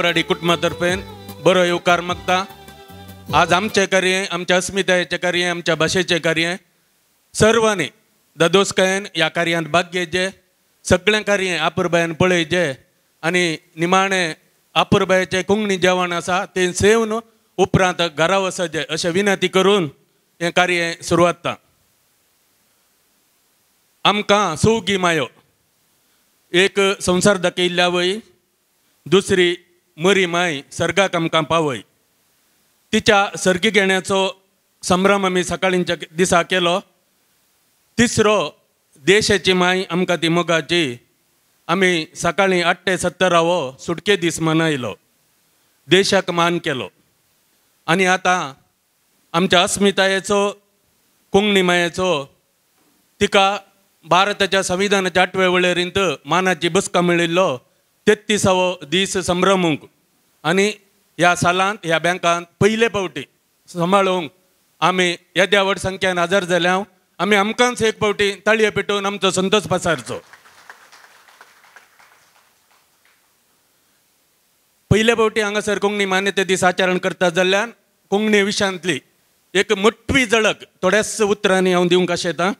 बराडी कुटुंबातर्फे बरो येवकार मागता। आज आमचे कार्य, आमच्या अस्मितायेचे कार्य, आमच्या भाषेचे कार्य सर्वांनी ददोसकायेन ह्या कार्यांत भाग घेवचे। सगळें कार्य आपुरबायेन पळयचे आनी निमाणे आपुरबायेचें कोंकणी जेवण आसा तें सेवन उपरांत घरा वचचें अशें विनंती करून हें कार्य सुरवात जाता। आमकां सौगी मायो, एक संवसार दाखयिल्ल्या वय, दुसरी मरी माय सर्गाक आमकां पावय। तिच्या सर्गी घेण्याचो संभ्रम आमी सकाळींच्या दिसा केलो। तिसरो देशाची माय आमकां ती मोगाची, आमी सकाळीं 8 ते 17 सुटके दीस मनयलो, देशाक मान केलो। आनी आतां आमच्या अस्मितायेचो कोंकणी मायेचो तिका भारताच्या संविधानाच्या 8व्या वळेरींत मानाची बसका मेळिल्लो 33वो दीस संभ्रमूंक आनी ह्या सालांत ह्या बँकांत पयले फावटी सांबाळूंक आमी येद्या व्हड संख्येन हजर जाल्या। आमी आमकांच एक फावटी ताळयो पेटोवन आमचो संतोश पसारचो। पयले फावटी हांगासर कोंकणी मान्यते दीस आचरण करता जाल्यार कोंकणी विशयांतली एक मोठवी झळक थोड्याच उतरांनी हांव दिवंक आशेतां।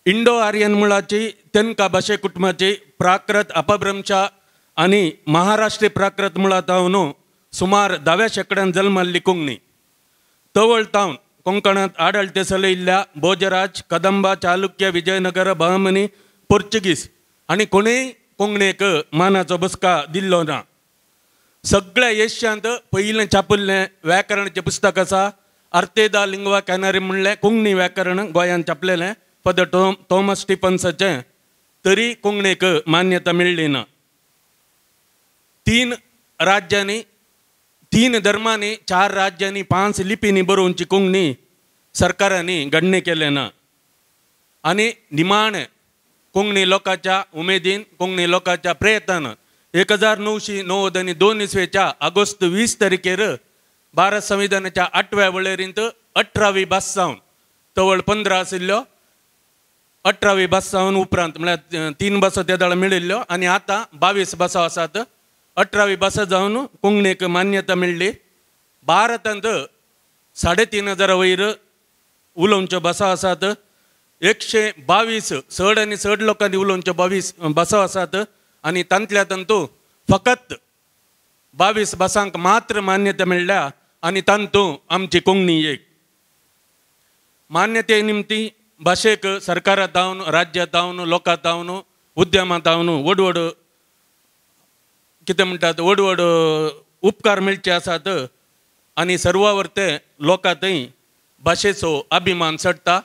इंडो आर्यन मुळाची तेनका भाशे कुटुंबाची प्राकृत अपभ्रंशा आनी महाराष्ट्रीय प्राकृत मुळांतावन सुमार 10व्या शेंकड्यान जल्माल्ली कोंकणी तवळ तावन कोंकणांत आडळते चलयिल्ल्या भोजराज, कदंबा, चालुक्य, विजयनगर, बहमनी, पोर्चुगीज आनी कोणेय कोंकणीक मानाचो बसका दिल्लो ना। सगळ्या एशियांत पयलें छापिल्लें व्याकरणाचें पुस्तक आसा आर्ते दा लिंग्वा कॅनरी म्हणलें कोंकणी व्याकरण गोंयांत छापलेलें फॉर द थॉमस स्टिफन्साचें, तरी कोंकणीक मान्यता मेळ्ळी ना। 3 राज्यांनी, 3 धर्मांनी, 4 राज्यांनी 5 लिपींनी बरोवची कोंकणी सरकारांनी गणने केले ना। आनी निमाणे कोंकणी लोकांच्या उमेदीन, कोंकणी लोकांच्या प्रयत्नान 1992 इस्वेच्या ऑगस्ट 20 तारखेर भारत संविधानाच्या 8व्या वळेरींत 18वी भास जावन तवळ 15 आशिल्ल्यो 18वी भास जावन उपरांत म्हळ्यार 3 भासो त्या दाळा मेळिल्ल्यो आनी आतां 22 भासो आसात। 18वी भास जावन कोंकणीक मान्यता मेळ्ळी। भारतांत 3500 वयर उलोवच्यो भासो आसात। 122 चड आनी चड लोकांनी उलोवच्यो 22 भासो आसात आनी तांतल्या तांतू फकत 22 भासांक मात्र मान्यता मेळ्ळ्या आनी तांतू आमची कोंकणी एक। मान्यते निमती भाशेक सरकारांत जावन, राज्यांत जावन, लोकांत जावन, उद्यमांत जावन व्हड कितें म्हणटात व्हड उपकार मेळचे आसात आनी सर्वावर्ते लोकांतय भाशेचो अभिमान चडटा।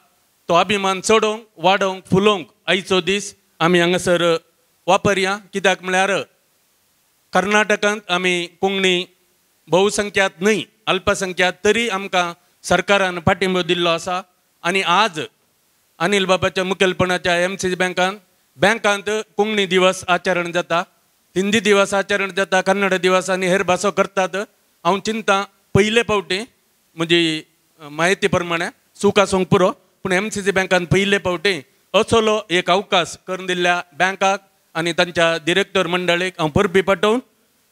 तो अभिमान चडोवंक, वाडोवंक, फुलोवंक आयचो दीस आमी हांगासर वापरया। कित्याक म्हळ्यार कर्नाटकांत आमी कोंकणी बहुसंख्यात न्हय अल्पसंख्यात तरी आमकां सरकारान पाठिंबो दिल्लो आसा। आनी आज अनिल बाबाच्या मुखेलपणाच्या MCC बँकांत कोंकणी दिवस आचरण जाता, हिंदी दिवस आचरण जाता, कन्नड दिवस आनी हेर भासो करतात। हांव चिंता पयले फावटी म्हजी म्हायती प्रमाणे चूक आसूंक पुरो पूण MCC बँकान पयले फावटी असलो एक अवकाश करून दिल्ल्या बँकाक आनी तांच्या डिरेक्टर मंडळीक हांव परबी पाठोवन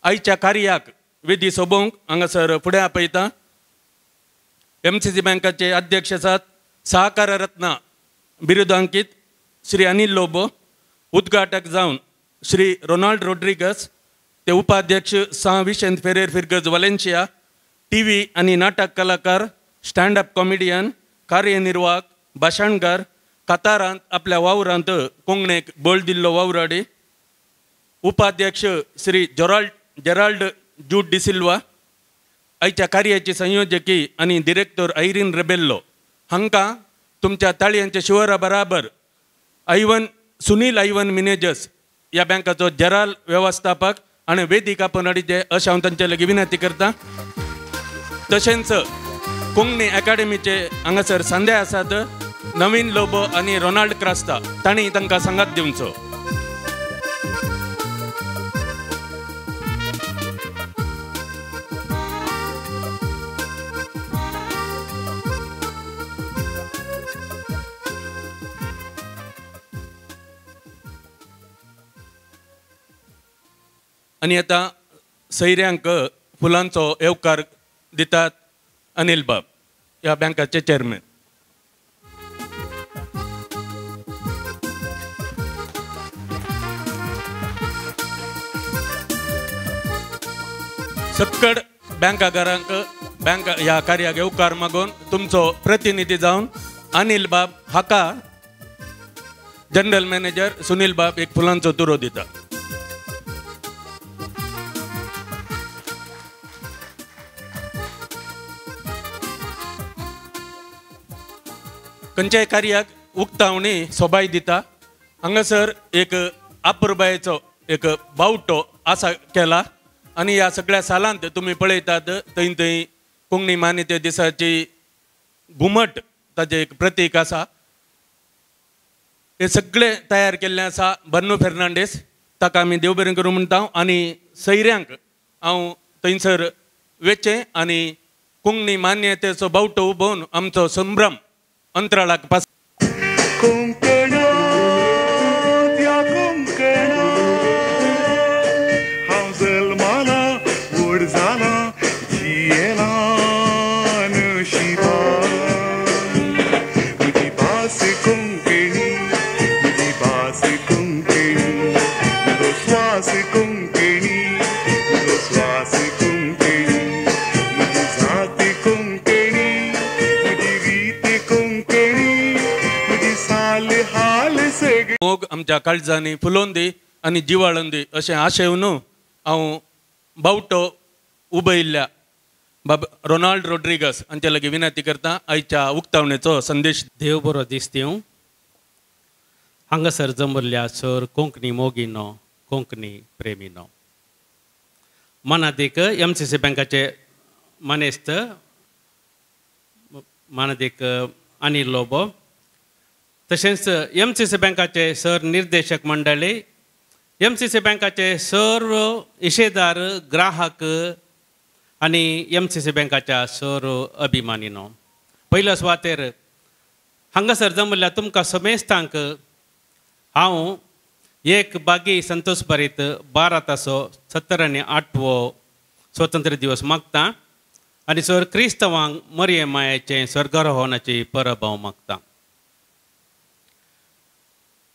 आयच्या कार्याक विधी सोबोवंक हांगासर फुडें आपयता। MCC बँकाचे अध्यक्ष आसात सहकार रत्न बिरुदांकीत श्री अनिल लोबो, उद्घाटक जावन श्री रोनाल्ड रोड्रिगस, ते उपाध्यक्ष सा विशेंत फेरेर फिर्गज वालेन्सिया, TV आनी नाटक कलाकार, स्टँडअप कॉमेडियन, कार्यनिर्वाहक, भाशणकार, कतारांत आपल्या वावरांत कोंकणीक बळ दिल्लो वावराडी, उपाध्यक्ष श्री जेराल्ड जूड डिसिल्वा, आयच्या कार्याची संयोजकी आनी डिरेक्टर आयरीन रेबेल्लो हांकां तुमच्या ताळयांच्या शिवरा बराबर सुनील आयवन मिनेजर्स ह्या बँकाचो जराल वेवस्थापक आनी वेदिका पनाडीचे अशें हांव तांचे लागीं विनंती करतां। तशेंच कोंकणी अकादेमीचे हांगासर संदे आसात नवीन लोबो आनी रोनाल्ड क्रास्ता, तांणी तांकां सांगात दिवचो। आणि आता सैऱ्यांक फुलांचो येवकार दितात अनिल बाब ह्या बँकाचे चेअरमॅन. सकड बँकागारांक बँक ह्या कार्याक येवकार मागून तुमचो प्रतिनिधी जावन अनिल बाब हाका जनरल मॅनेजर सुनील बाब एक फुलांचो तुरो दिता. खंयच्याय कार्याक उक्तावणी सोबाय दिता. हांगासर एक आपुरबायेचो एक बावटो आसा केला आणि ह्या सगळ्या सालांत तुम्ही पळयतात थंय कोंकणी मान्यते दिसाची घुमट ताजें एक प्रतीक आसा. हे सगळे तयार केल्ले आसा बन्नू फेर्नांडीस, ताका आमी देव बरें करूं म्हणटा. आनी सैऱ्यांक हांव थंयसर वेचें आनी कोंकणी मान्यतेचो बावटो उबोवन आमचो संभ्रम अंतराळाक पास. मोग आमच्या काळजांनी फुलोवन दी आनी जिवाळोवन दी अशें आशेवन हांव बावटो उबयल्ल्या बाब रोनाल्ड रोड्रिगस हांचे लागीं विनंती करता आयच्या उक्तावणेचो संदेश. देव बरो दीस दिवं. हांगासर जमल्ल्या सर कोंकणी मोगिनो कोंकणी प्रेमिनो. मानादीक MCC बँकाचे मानेस्त मानादीक अनिल लोबो, तशेंच MCC बँकाचे सर निर्देशक मंडळी, MCC बँकाचे सर्व इशेदार ग्राहक आनी MCC बँकाच्या सर्व अभिमानीनो. पयल्या सुवातेर हांगासर जमल्ल्या तुमकां समेस्तांक हांव एक बागी संतोश भरीत भारताचो 70वे स्वतंत्र दिवस मागतां आनी सर क्रिस्तवांक मरिये मायेचें स्वर्गारोहणाची परब हांव मागतां.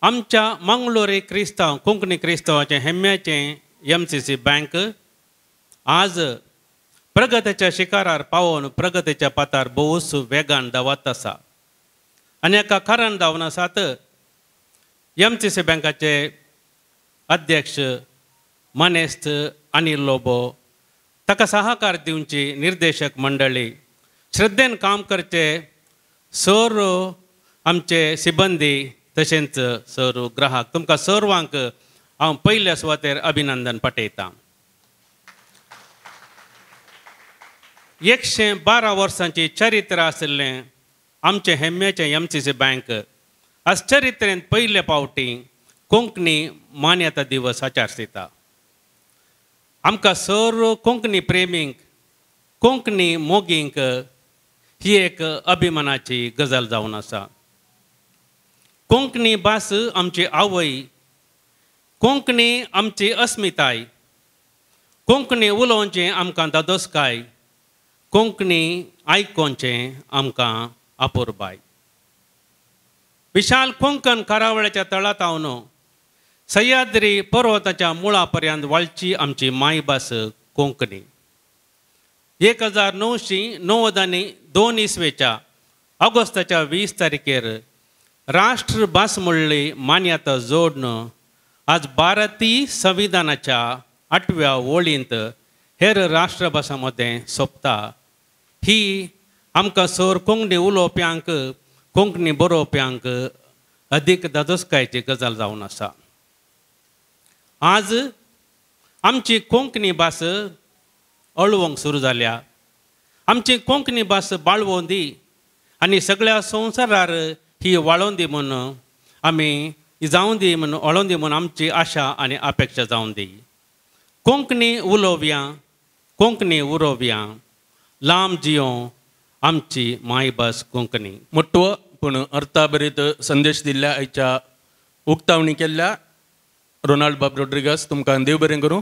आमच्या मंगळुरी क्रिस्तांव कोंकणी क्रिस्तांवाचें हेम्याचें MCC बँक आज प्रगतीच्या शिखरार पावोवन प्रगतीच्या पातार भोवूच वेगान धांवत आसा. आनी हाका कारण धांवन आसात MCC बँकाचे अध्यक्ष मानेस्त अनिल लोबो, ताका सहकार दिवची निर्देशक मंडळी, श्रद्धेन काम करचे सर आमचे सिबंदी, तशेंच सर ग्राहक, तुमकां सर्वांक हांव पयल्या सुवातेर अभिनंदन पाठयतां. 112 वर्सांची चरित्र आशिल्लें आमचें हेम्याचें MCC बँक आश्चर्यतेन पयले फावटी कोंकणी मान्यता दिवस आचारसिता. आमकां सर्व कोंकणी प्रेमींक कोंकणी मोगींक ही एक अभिमानाची गजाल जावन आसा. कोंकणी भास आमची आवय, कोंकणी आमची अस्मिताय, कोंकणी उलोवचें आमकां दादोसकाय, कोंकणी आयकोवचें आमकां आपुरबाय. विशाल कोंकण कारावळ्याच्या तळात हांव सह्याद्री पर्वताच्या मुळा पर्यंत वाळची आमची मायभास कोंकणी. 1992 इस्वेच्या ऑगस्टाच्या 20 तारखेर राष्ट्रभास म्हणली मान्यता जोडून आज भारतीय संविधानाच्या 8व्या वळींत हेर राष्ट्रभासां मदें सोंपता. ही आमकां सर कोंकणी उलोवप्यांक कोंकणी बरोवप्यांक अदीक दादोसकायेची गजाल जावन आसा. आज आमची कोंकणी भास अळवंक सुरू जाल्या. आमची कोंकणी भास बाळगून दी आनी सगळ्या संवसारार ही वाळोवन दी म्हणून आमी जावं दी म्हणून वळोवन दी म्हणून आमची आशा आनी अपेक्षा जावं दी. कोंकणी उलोवया, कोंकणी उरोवया, लांब जियों आमची मायभास कोंकणी. मोठो पूण अर्थाभरीत संदेश दिल्ल्या आयच्या उक्तावणी केल्ल्या रोनाल्ड बाब रोड्रिगस तुमकां देव बरें करूं.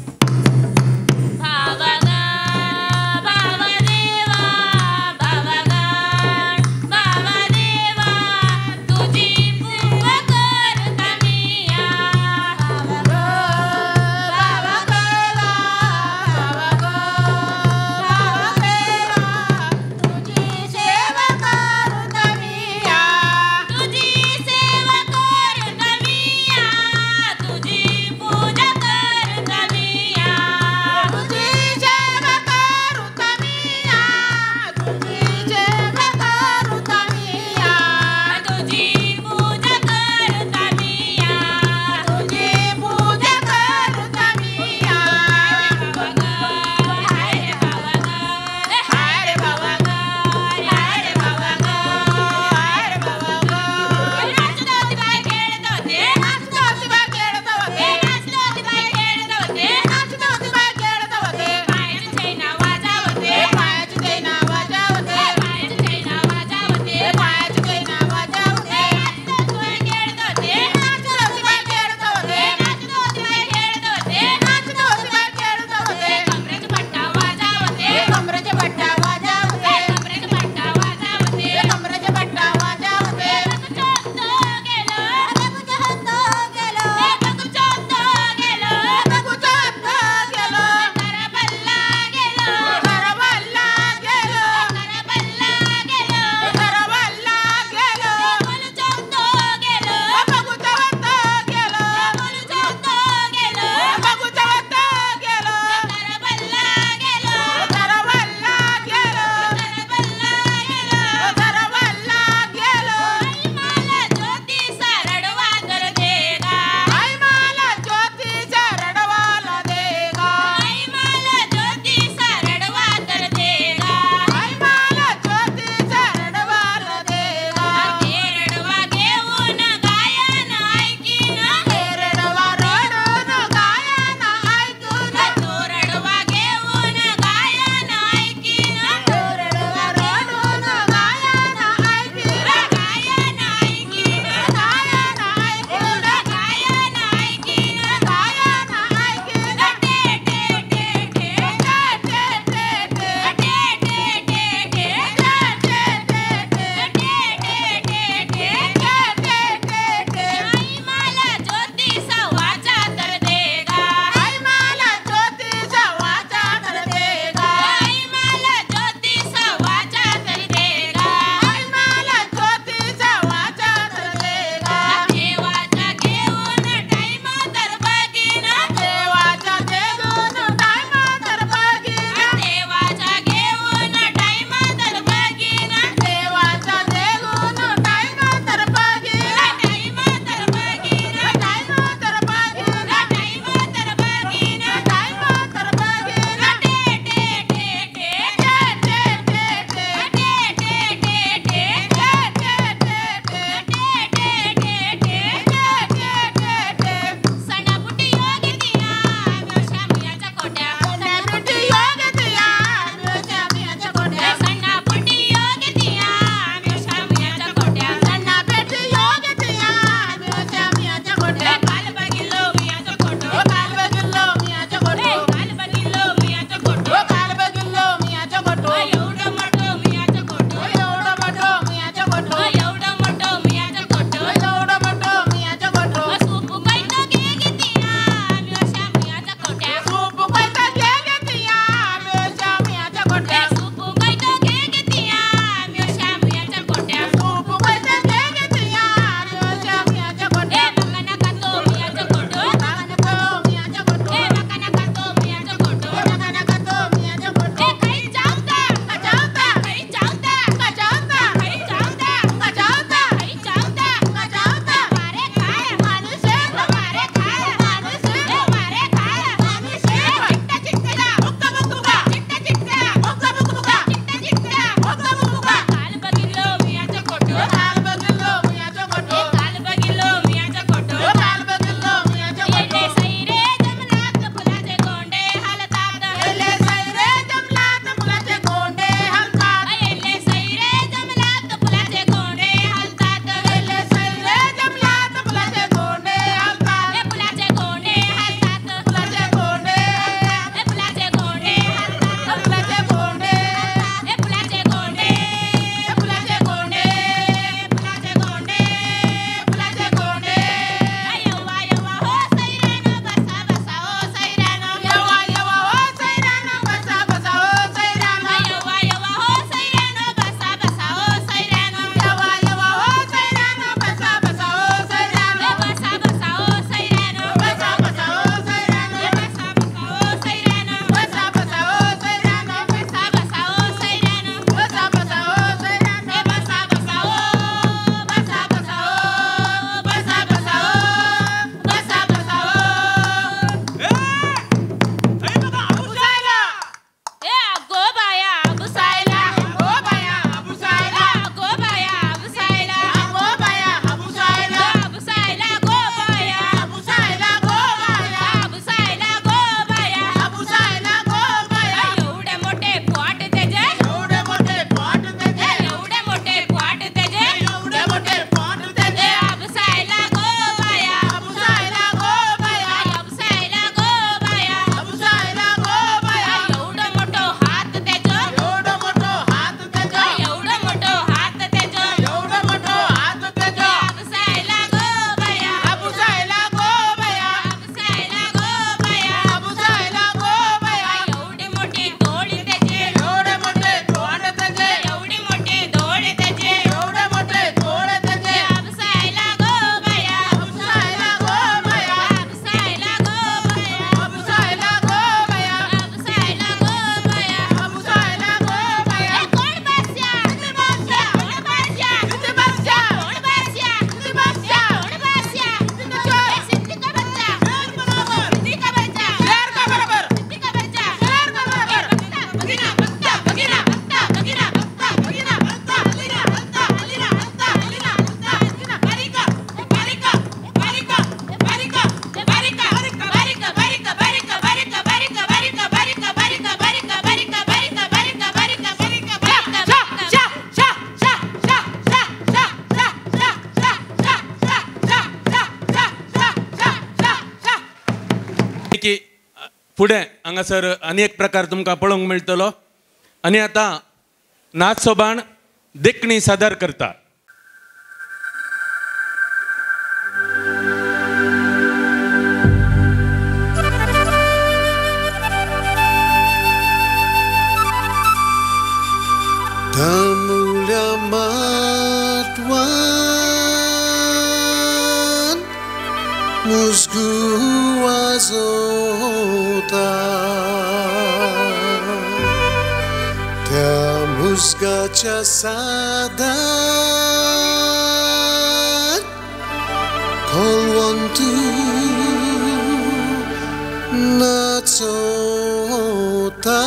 की फुडें हांगासर आनी एक प्रकार तुमकां पळोवंक मेळटलो आनी आतां नाच सोबाण देखणी सादर करता. Tamulia matwan musgu azota Te musgacha sadan kolwantu natsota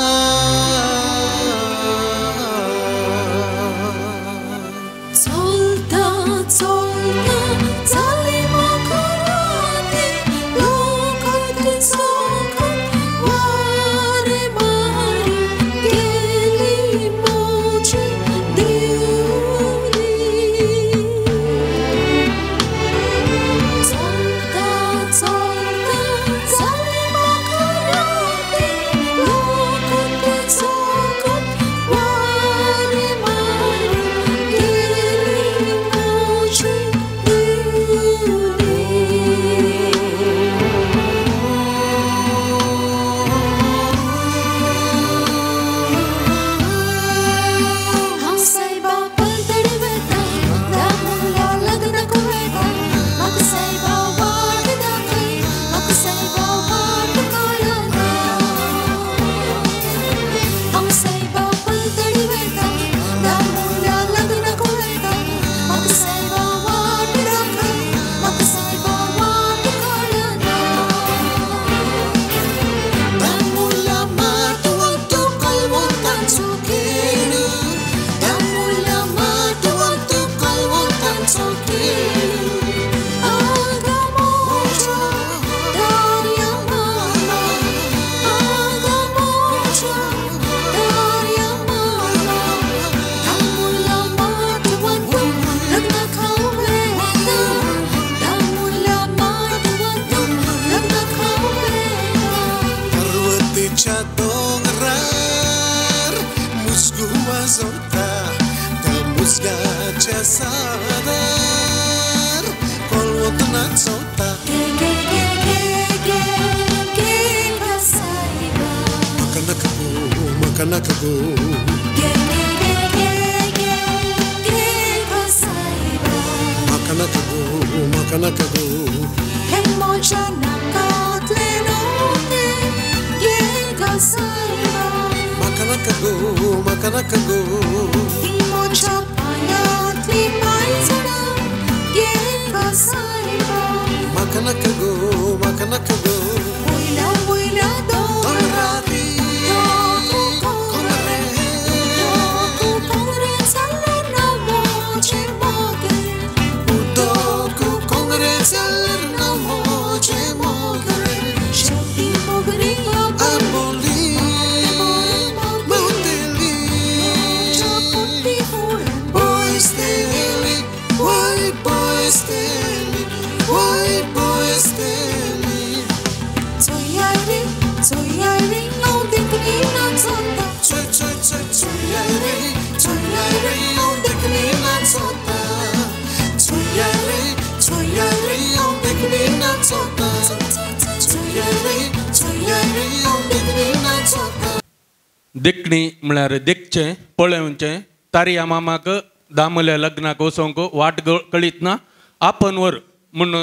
देखणी म्हळ्यार देखचें पळोवचें तारया मामाक दामल्या लग्नाक वचोंक वाट कळीत ना आपण वर म्हूण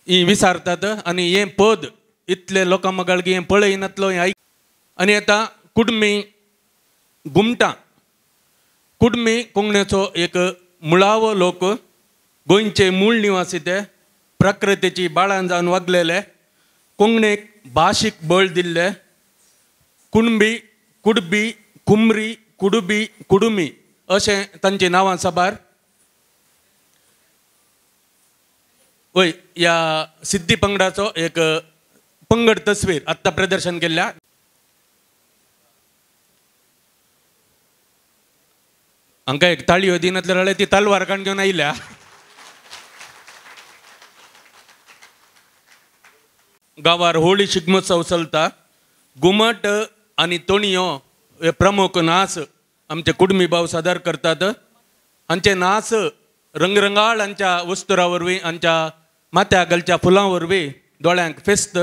ही विचारतात आनी हें पद इतले लोकां मगाळगी हें पळयनातलो हें आयक आनी आतां कुडमी घुमटां कुडमी कोंकणीचो एक मुळावो लोक गोंयचे मूळ निवासी ते प्रकृतीची बाळान जावन वागलेले कोंकणीक भाशीक बळ दिल्ले कुणबी कुडबी कुमरी कुडुबी कुडुमी अशें तांची नांवां साबार वय ह्या सिद्धी पंगडाचो एक पंगड तस्वीर आत्ता प्रदर्शन केल्ल्या हांकां एक ताळयो दिनातले जाल्यार ती तलवार काण घेवन आयल्या गांवार होळी शिगमोत्सव चलता. घुमट आनी तोणयो हे प्रमुख नाच आमचे कुडमी भाव सादर करतात. हांचे नाच रंगरंगाळ हांच्या वस्तुरा वरवीं हांच्या माथ्या घालच्या फुलां वरवीं दोळ्यांक फेस्त.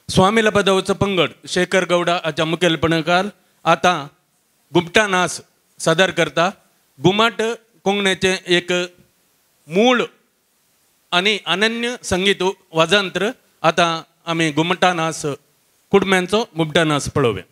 स्वामी पदवचो पंगड शेखर गौडा हाच्या मुखेलपणाखाल आतां घुमटा नाच सादर करता. घुमट कोंकणीचें एक मूळ आनी अनन्य संगीत वाजंत्र. आतां आमी घुमटा नाच कुडम्यांचो घुमटा नाच पळोवया.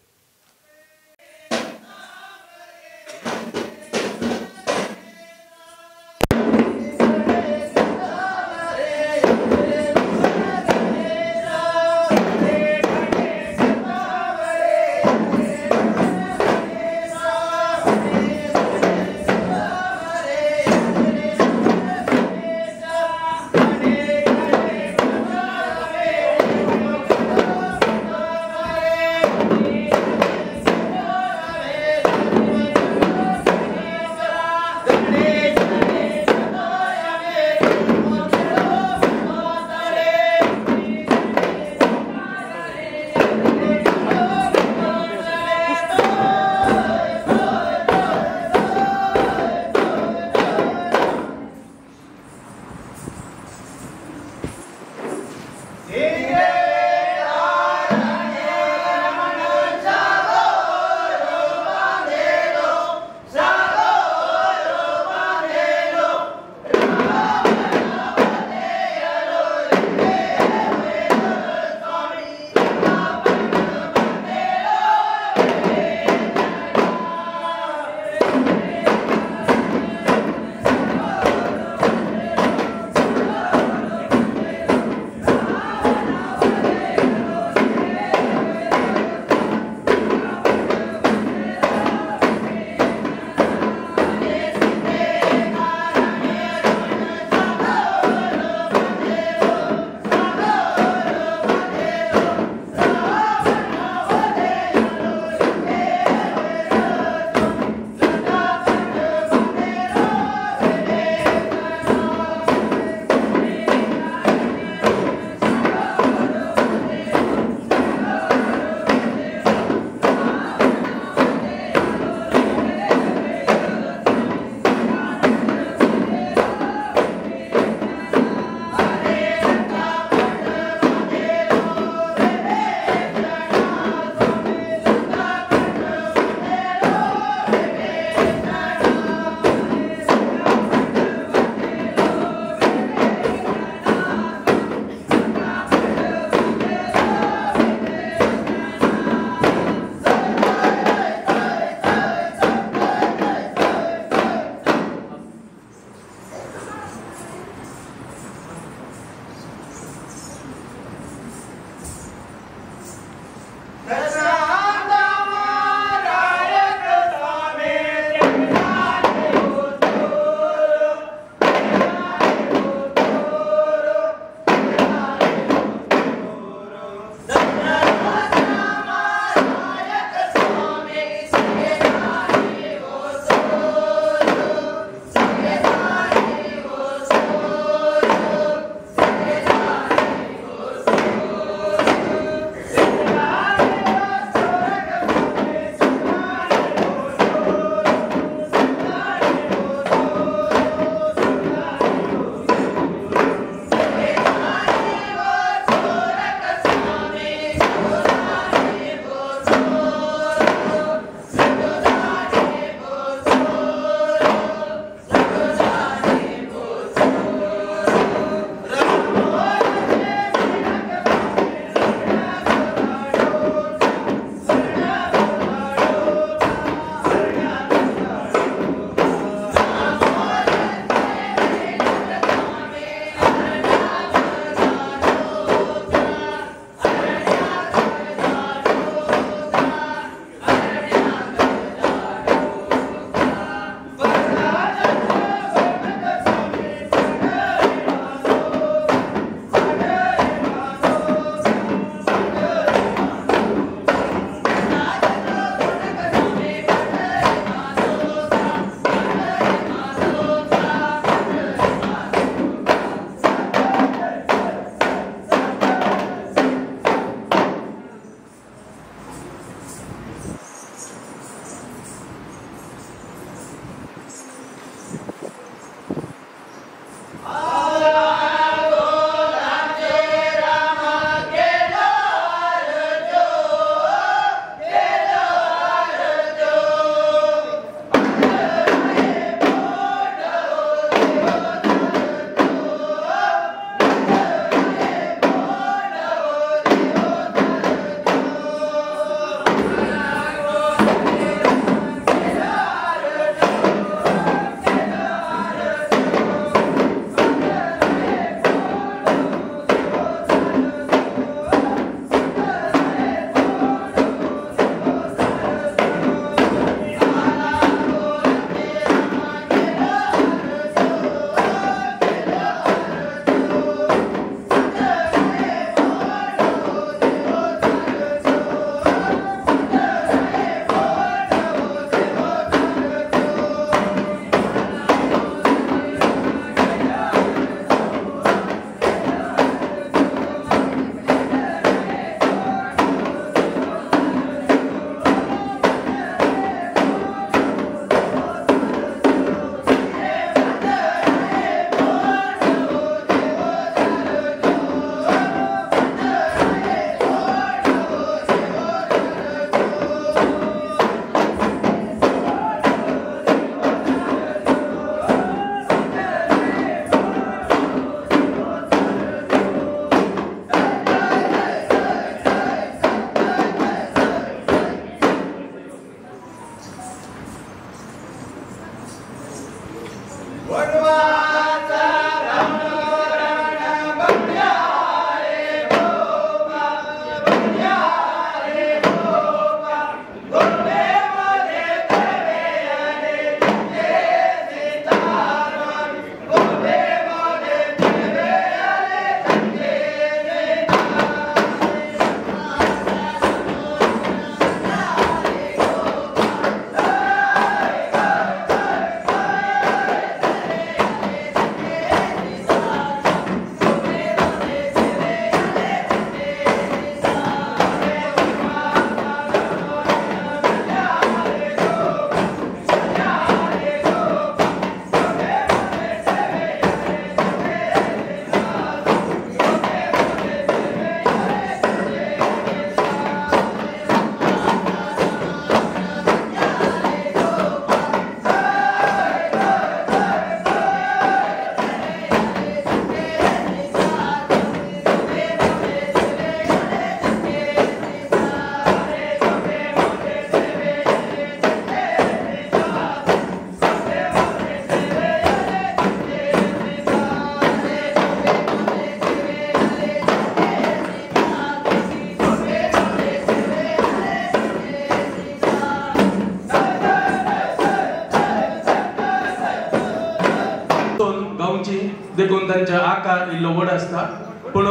देखून तांचे आकार इल्लो व्हड आसता पूण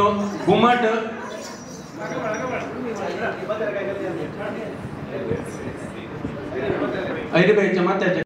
घुमट ऐरीबाईच्या माथ्याचे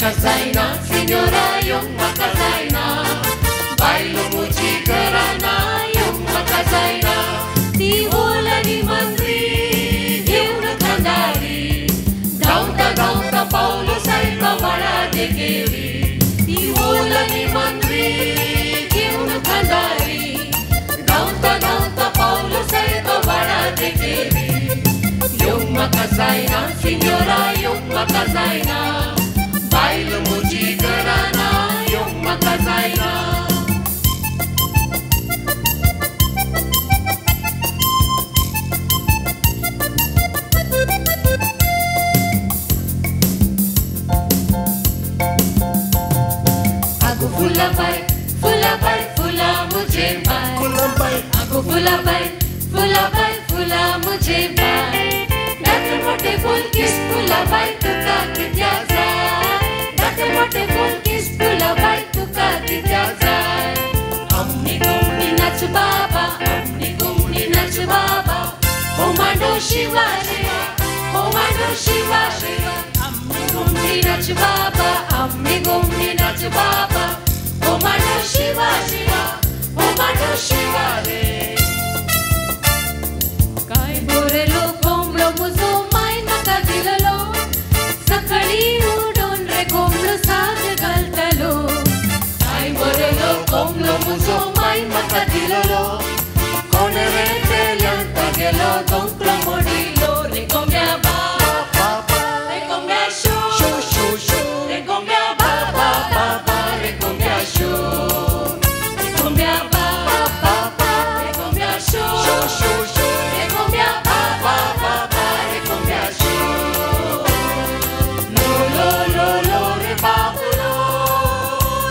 makazaina, signora yung makazaina. Bailo muji karana yung makazaina. Di wala ni Mandri yung nakandari. Gaunta Paulo sa'y kawala de kiri. Di wala ni Mandri yung nakandari. Gaunta Paulo sa'y kawala de kiri. Yung makazaina, signora yung makazaina. Bailo muji karana yung makazaina. Aku fula bay, fula mujhe bay. Aku fula bay, fula mujhe bay. Datte mote ful kiss fula bay tuka kitya zay. Datte mote ful kiss fula bay tuka kitya zay. Amni gumni nach baba, amni gumni nach baba. Omando Shiva Shiva, Omando Shiva Shiva. Amni gumni nach baba, amni gumni nach baba. Omando Shiva Shiva, Omando Shiva Re. Kai borelo komlo muzo mai nakadilalo. Sakali udon re komlo saaj galtalo. Kai borelo komlo muzo mai nakadilalo. Kone re telanta gelo komplo modilo. Re komya baba, re komya shu, re komya baba, re komya shu. Re komya baba, re komya shu, re komya baba, re komya shu. Lo re babu lo,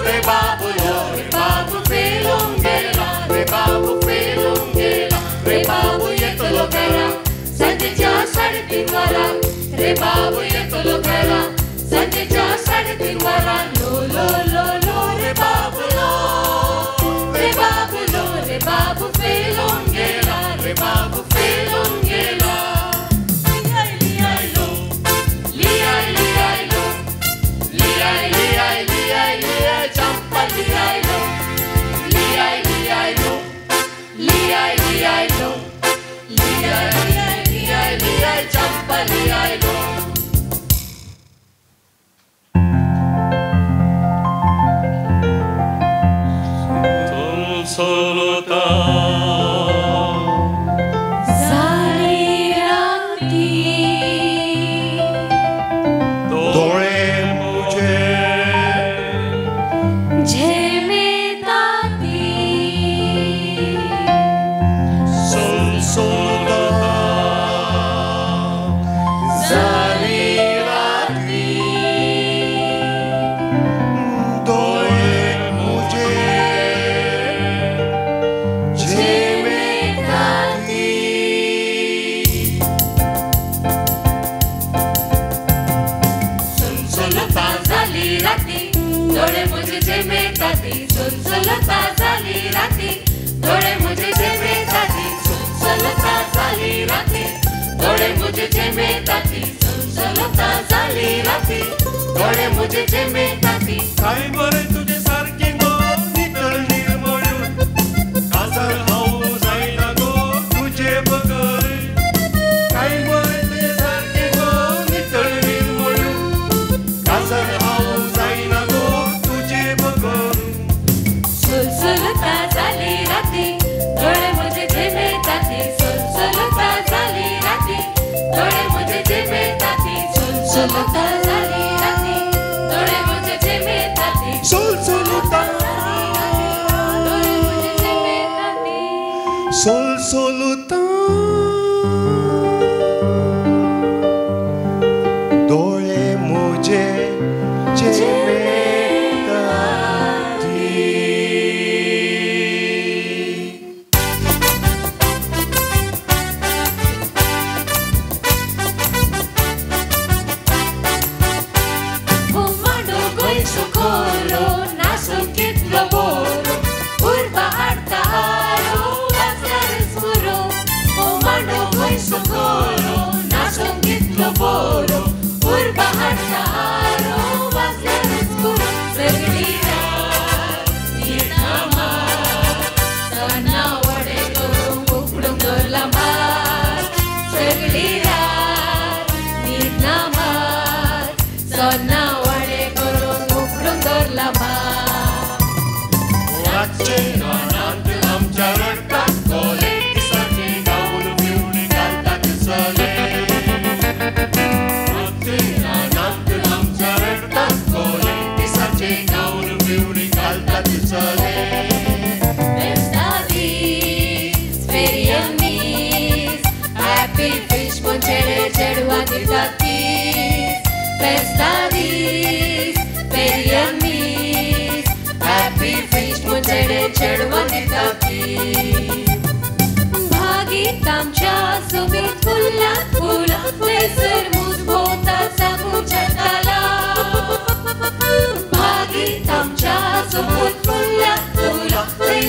re babu lo, re babu pelongela, re babu pelongela, re babu yetolo kara, sanjecha sade tingwara, re babu yetolo kara, sanjecha sade tingwara. Lo re babu lo, re babu lo, re babu pelongela, re babu pelongela. Liai lo, liai lo, liai champa liai lo, liai lo, liai lo, liai champa liai lo. Solota Zalirati Dore mujhe Jhemetati solota Zalirati Dore mujhe Jhemetati Solota Zalirati Dore mujhe jhemetati Solota Zalirati Dore mujhe jhemetati Solota Zalirati Dore mujhe jhemetati Solota Zalirati Dore mujhe jhemetati. काय बरे तुझे सारखे गो नितळ निर्मळ काजर how जाईना गो तुझे बगर काय बरे तुझे सारखे गो नितळ निर्मळ काजर हाऊ जाईना गो तुझे बगर Solota Zalirati Dore mujhe jhemetati Solota Zalirati Dore mujhe jhemetati Solota Zalirati Dore mujhe jhemetati solsolota Dore mujhe jhemetati solsolota डोळे मुझे Fumando goi socorro Naso kitlo boro Urba arta aro Lazar escuro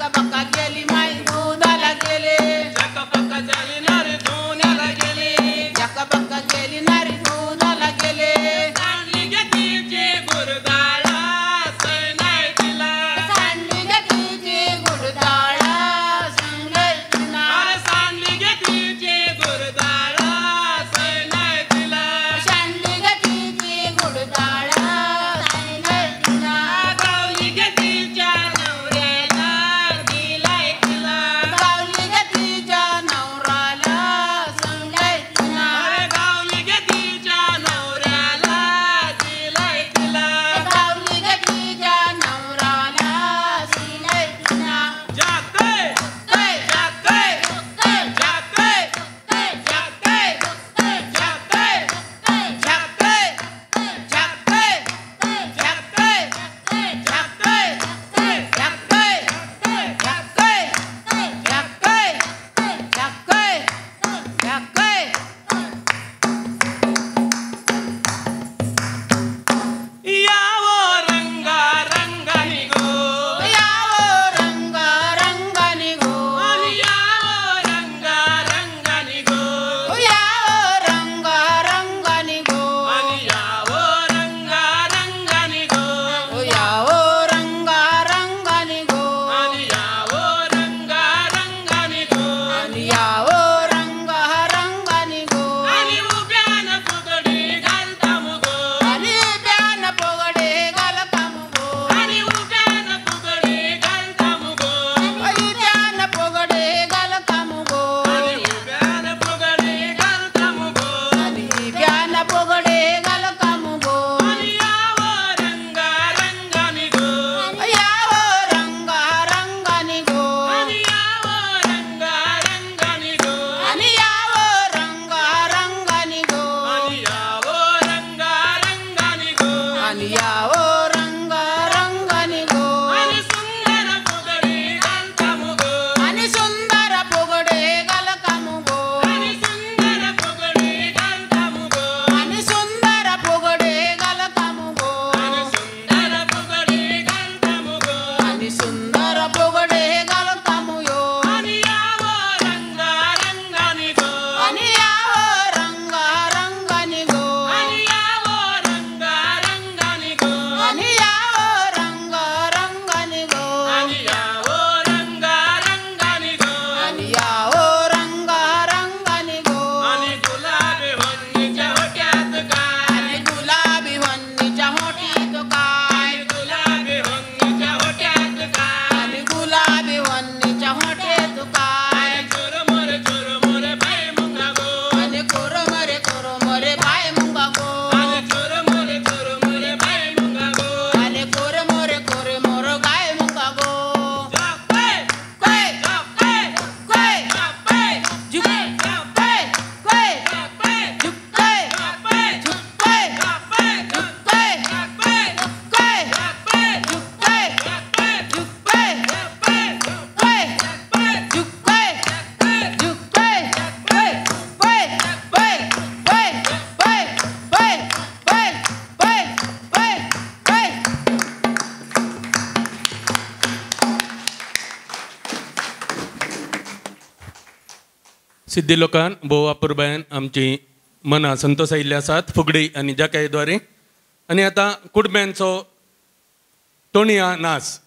जकबका गेली माई दुधाला गेली जकबका गेली नारी दुधाला गेली जकबका गेली नारी दुधाला गेली सांडली गे तिची गुरडाळ सै नाही तिला सांडली गे तिची गुरडाळ सांगल तिला अरे सांडली गे तिची गुरडाळ सै नाही तिला सांडली गे तिची गुरडाळ सांगल तिला गावली गे तिच्या नवऱ्याला दिलाय तिला गावली गे तिच्या नवऱ्याला सांगल तिला अरे गावली गे तिच्या नवऱ्याला दिलाय तिला गावली गे तिच्या नवऱ्याला सांगल तिला जाते काय जाते काय जाते काय जाते जाते जाते जाते यावो रंगा रंगानी गो यावो रंगा रंगानी गो आणि यावो रंगा रंगानी गो आणि यावो रंगा रंगानी गो आणि यावो रंगा रंगानी गो आणि उभ्यान फुगडी घालता मुगो आणि उभ्यान फुगडी घालता मुगो आणि उभ्यान फुगडी घालता मुगो आणि उभ्यान फुगडी घालता मुगो आणि उभ्यान फुगडी घालता मुगो आणि उभ्यान फुगडी घालता मुगो आणि यावो रंगा रंगानी गो यावो रंगा रंगानी गो आणि यावो रंगा रंगानी गो आणि यावो रंगा रंगानी गो आणि यावो रंगा रंगानी गो आणि यावो रंगा रंगानी गो आणि सुंदर फुगडी घालता मुगो आणि सुंदर फुगडी घालता मुगो आणि सुंदर फुगडी घालता मुगो आणि सुंदर फुगडी घालता मुगो आणि सुंदर फुगडी घालता मुगो आणि सुंदर फुगडी घालता मुयो आणि यावो रंगा रंगानी गो आणि यावो रंगा रंगानी गो आणि यावो रंगा रंगानी गो आणि यावो रंगा रंगानी गो आणि यावो रंगा रंगानी गो आणि यावो रंगा रंगानी गो आणि गुलाबी वन्नीच्या होट्यात काय आणि गुलाबी वन्नीच्या होटीत काय गुलाबी वन्नीच्या होट्यात काय आणि गुलाबी वन्नीच्या होट्यात काय चुरमुरे बाय मुंगा गो आणि कुरमुरे बाय मुंगा गो आणि चुरमुरे बाय मुंगा गो आणि कुरमुरे गाय मुंगा गो जापे काय जापे काय जापे जुपे जापे काय जापे जुपे जापे जुपे जापे जुपे जापे काय जापे जुपे जापे जुपे जापे जुपे जुपे जुपे सिद्धी लोकांन भोव अपुरबायन आमची मनां संतोष आयिल्ली आसात फुगडी आनी जाकायेद्वारे आनी आतां कुडम्यांचो तोणया नाच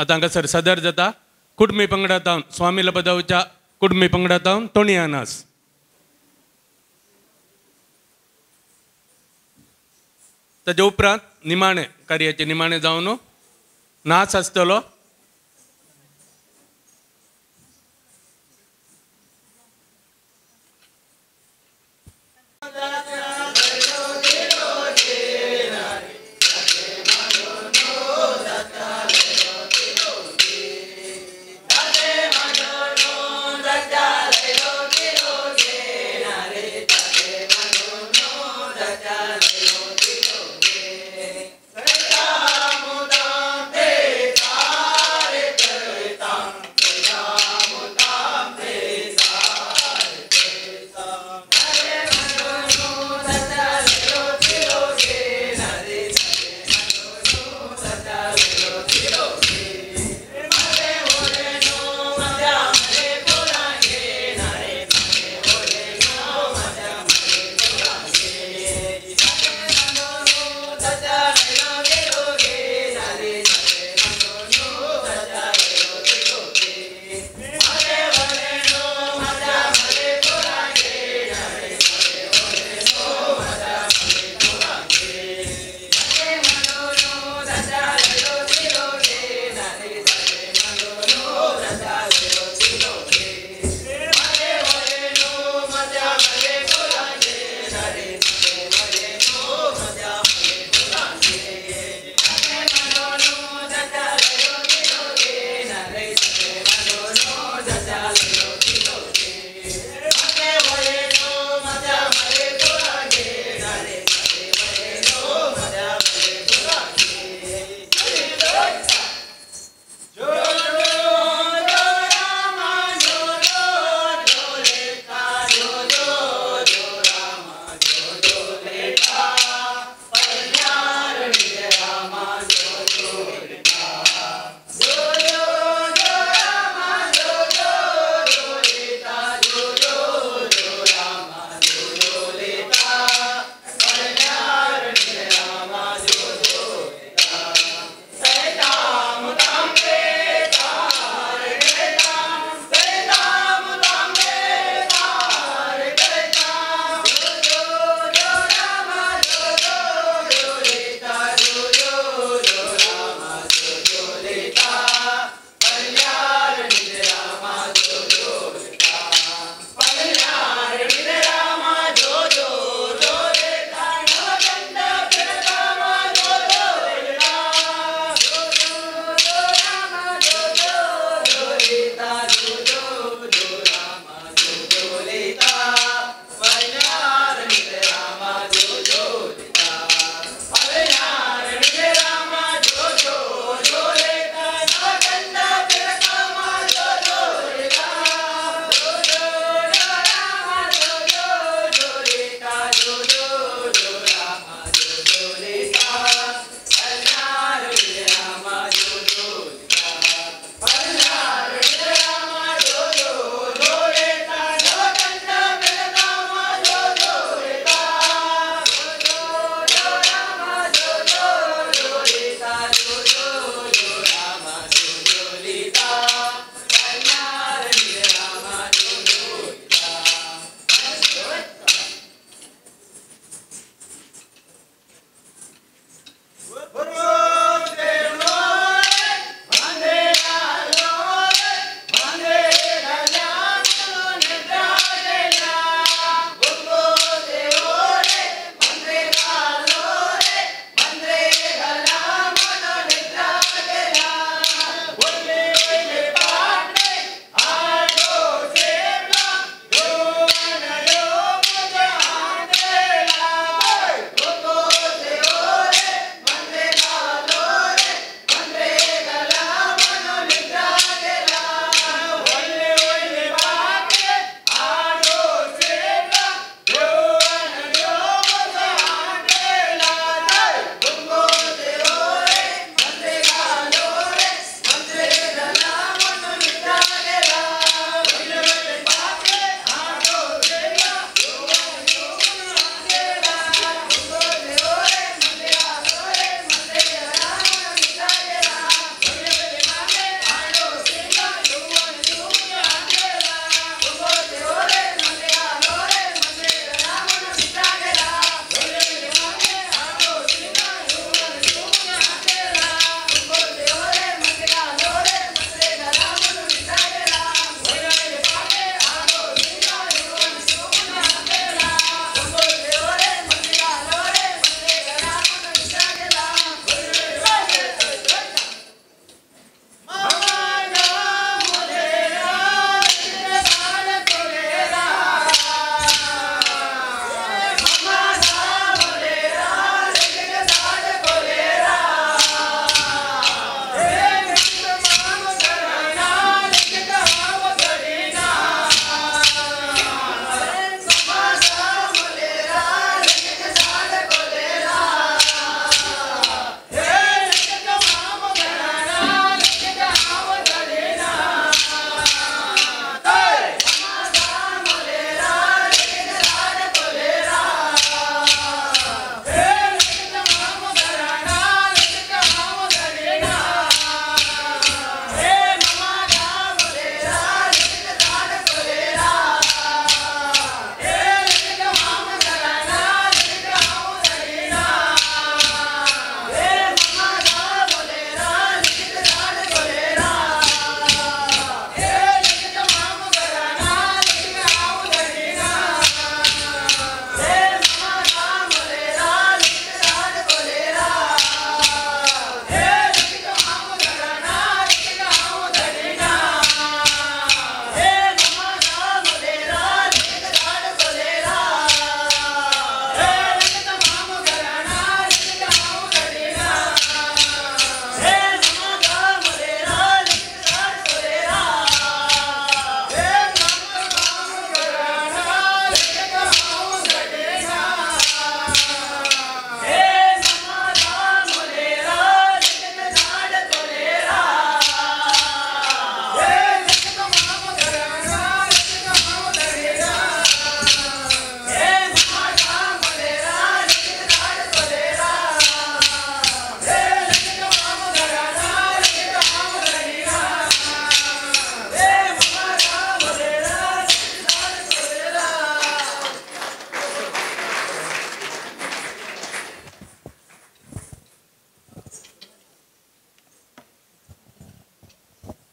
आतां हांगासर सादर जाता कुडमी पंगडातावन स्वामी लबदावच्या कुडमी पंगडातावन तोणया नाच ताजे उपरांत निमाणे कार्याचे निमाणे जावन नाच आसतलो Hey,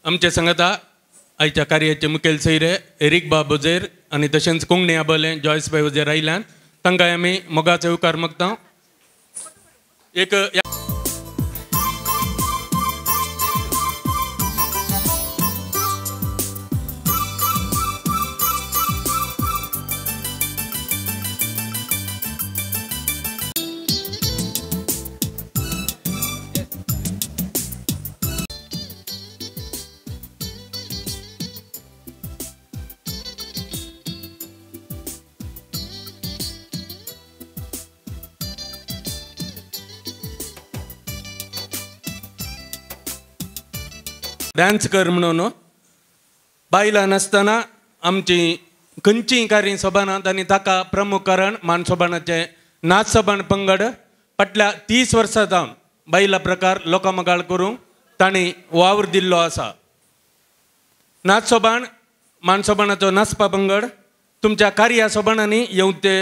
आमचे सांगता आयच्या कार्याचे मुखेल सैरे एरिक बाबोजेर आनी तशेंच कोंकणी आबले जॉयस भाई वजेर आयल्यान तांकां आमी मोगाचो उपकार मागता. एक डान्स कर म्हणून बायलां नासतना आमची खंयचीय कार्य सोबानात आनी ताका प्रमुख कारण मानसोबानाचे नाच सोबान पंगड फाटल्या 30 वर्सां जावन बायला प्रकार लोकांमगाळ करूंक तांणी वावर दिल्लो आसा. नाच सोबान मानसोबानाचो नाचपा पंगड तुमच्या कार्या सोबानांनी येवन ते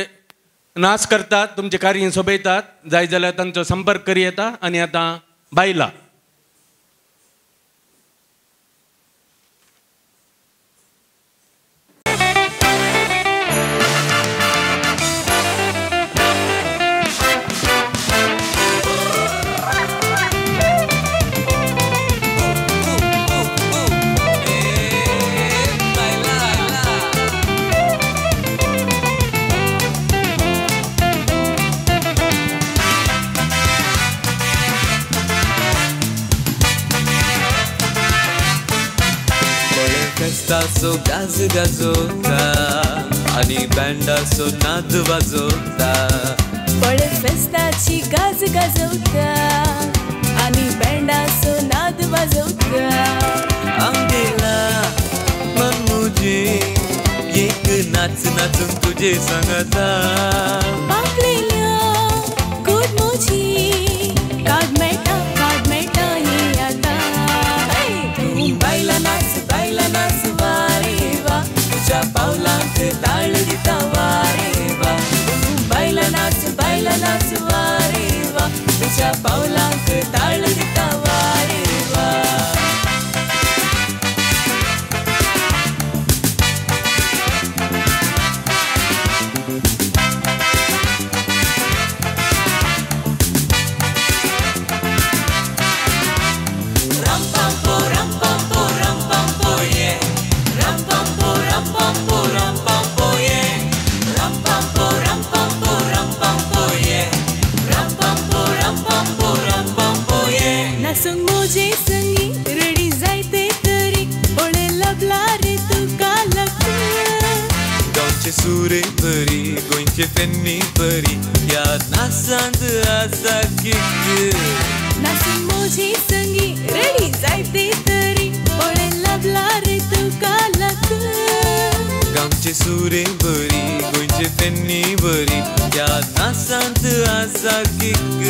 नाच करतात, तुमचे कार्य सोबयतात, जाय जाल्यार तांचो संपर्क करी येता. आनी आतां बायलां सो गाज गाजोता आणि बँडाचो नाद वाजोता. पळे फेस्ताची गाज गाजवता आणि बँडाचो नाद वाजवता. आमगेला मन मुझे एक नाच नाचून तुझे सांगता. पाकलेल्या गोड मोजी काढ मेटा ये आता. तू बायला नाच वारे वा, तुझ्या पावलांक ताळ दिता वारे वा. बायला नाच वारे वा, तुझ्या पावलांक ताळ दिता वारे वा. सुरे बरी गोंयचे फेन्नी बरी या नाचांत आसा किक. नाचून मोजी संगी रेडी जायते तरी ओळे लबला रे तुका लक. गांवचे सुरे बरी गोंयचे फेन्नी बरी या नाचांत आसा किक.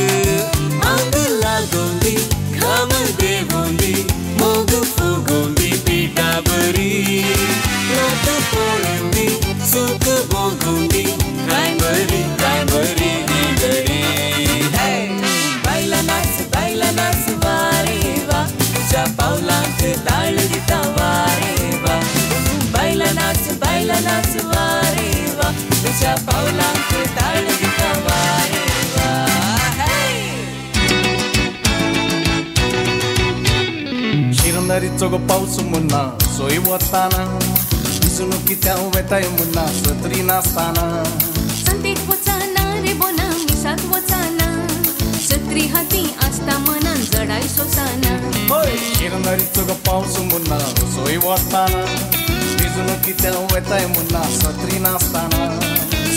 आंग लागोवन दी घाम देवोवन दी मोग फुगोवन दी पिठा बरी. रात पळोवन दी सुख भोगून दी काय बरी घडी. बायला नाच वारे वा, तुझ्या पावलांक ताळ दिता वारे वा. बायला नाच वारे वा, तुझ्या पावलांक ताळ दिता वारे वा. शिरंदारीचो गो पावस मुन्ना सोय वताना दिसून कित्या वेताय मुन्ना सत्री नासताना. संतेक वचाना रे बोना मिसात वचाना, सत्री हाती आसता मनान जडाय सोसाना. शिरंदारीचो गो पावस मुन्ना सोय वताना दिसून कित्या वेताय मुन्ना सत्री नासताना.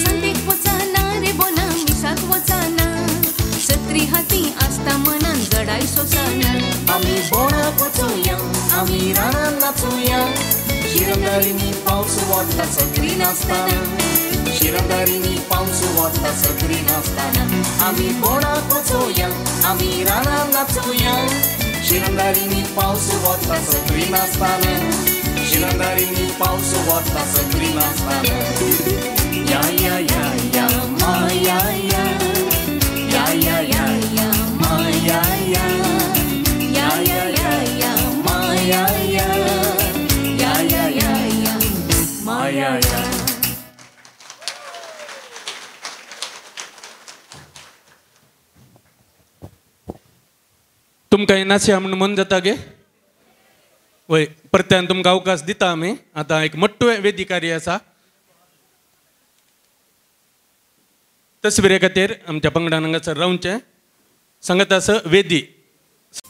संतेक वचाना रे बोना मिसात वचाना, सत्री हाती आसता मनान जडाय सोसाना. आमी बोणाक वचूया, आमी रानान नाचूया. शिरंदारीनी पावस वता सत्री नासताना. शिरंदारीनी पावस वता सत्री नासताना. आमी बोणाक वचूया, आमी रानान नाचूया. शिरंदारीनी पावस वता सत्री नासताना. शिरंदारीनी पावस वता सत्री नासताना. या या या या मा या या या या या या मा या या या या या या मा या या. या तुमकां येनाशें म्हणून मन जाता गे वय परत्यान तुमकां अवकाश दिता आमी आतां एक मोठ्ठो वेदिकारी आसा तस्विरे खातीर आमच्या पंगडान हांगासर रावचें सांगत आसा वेदी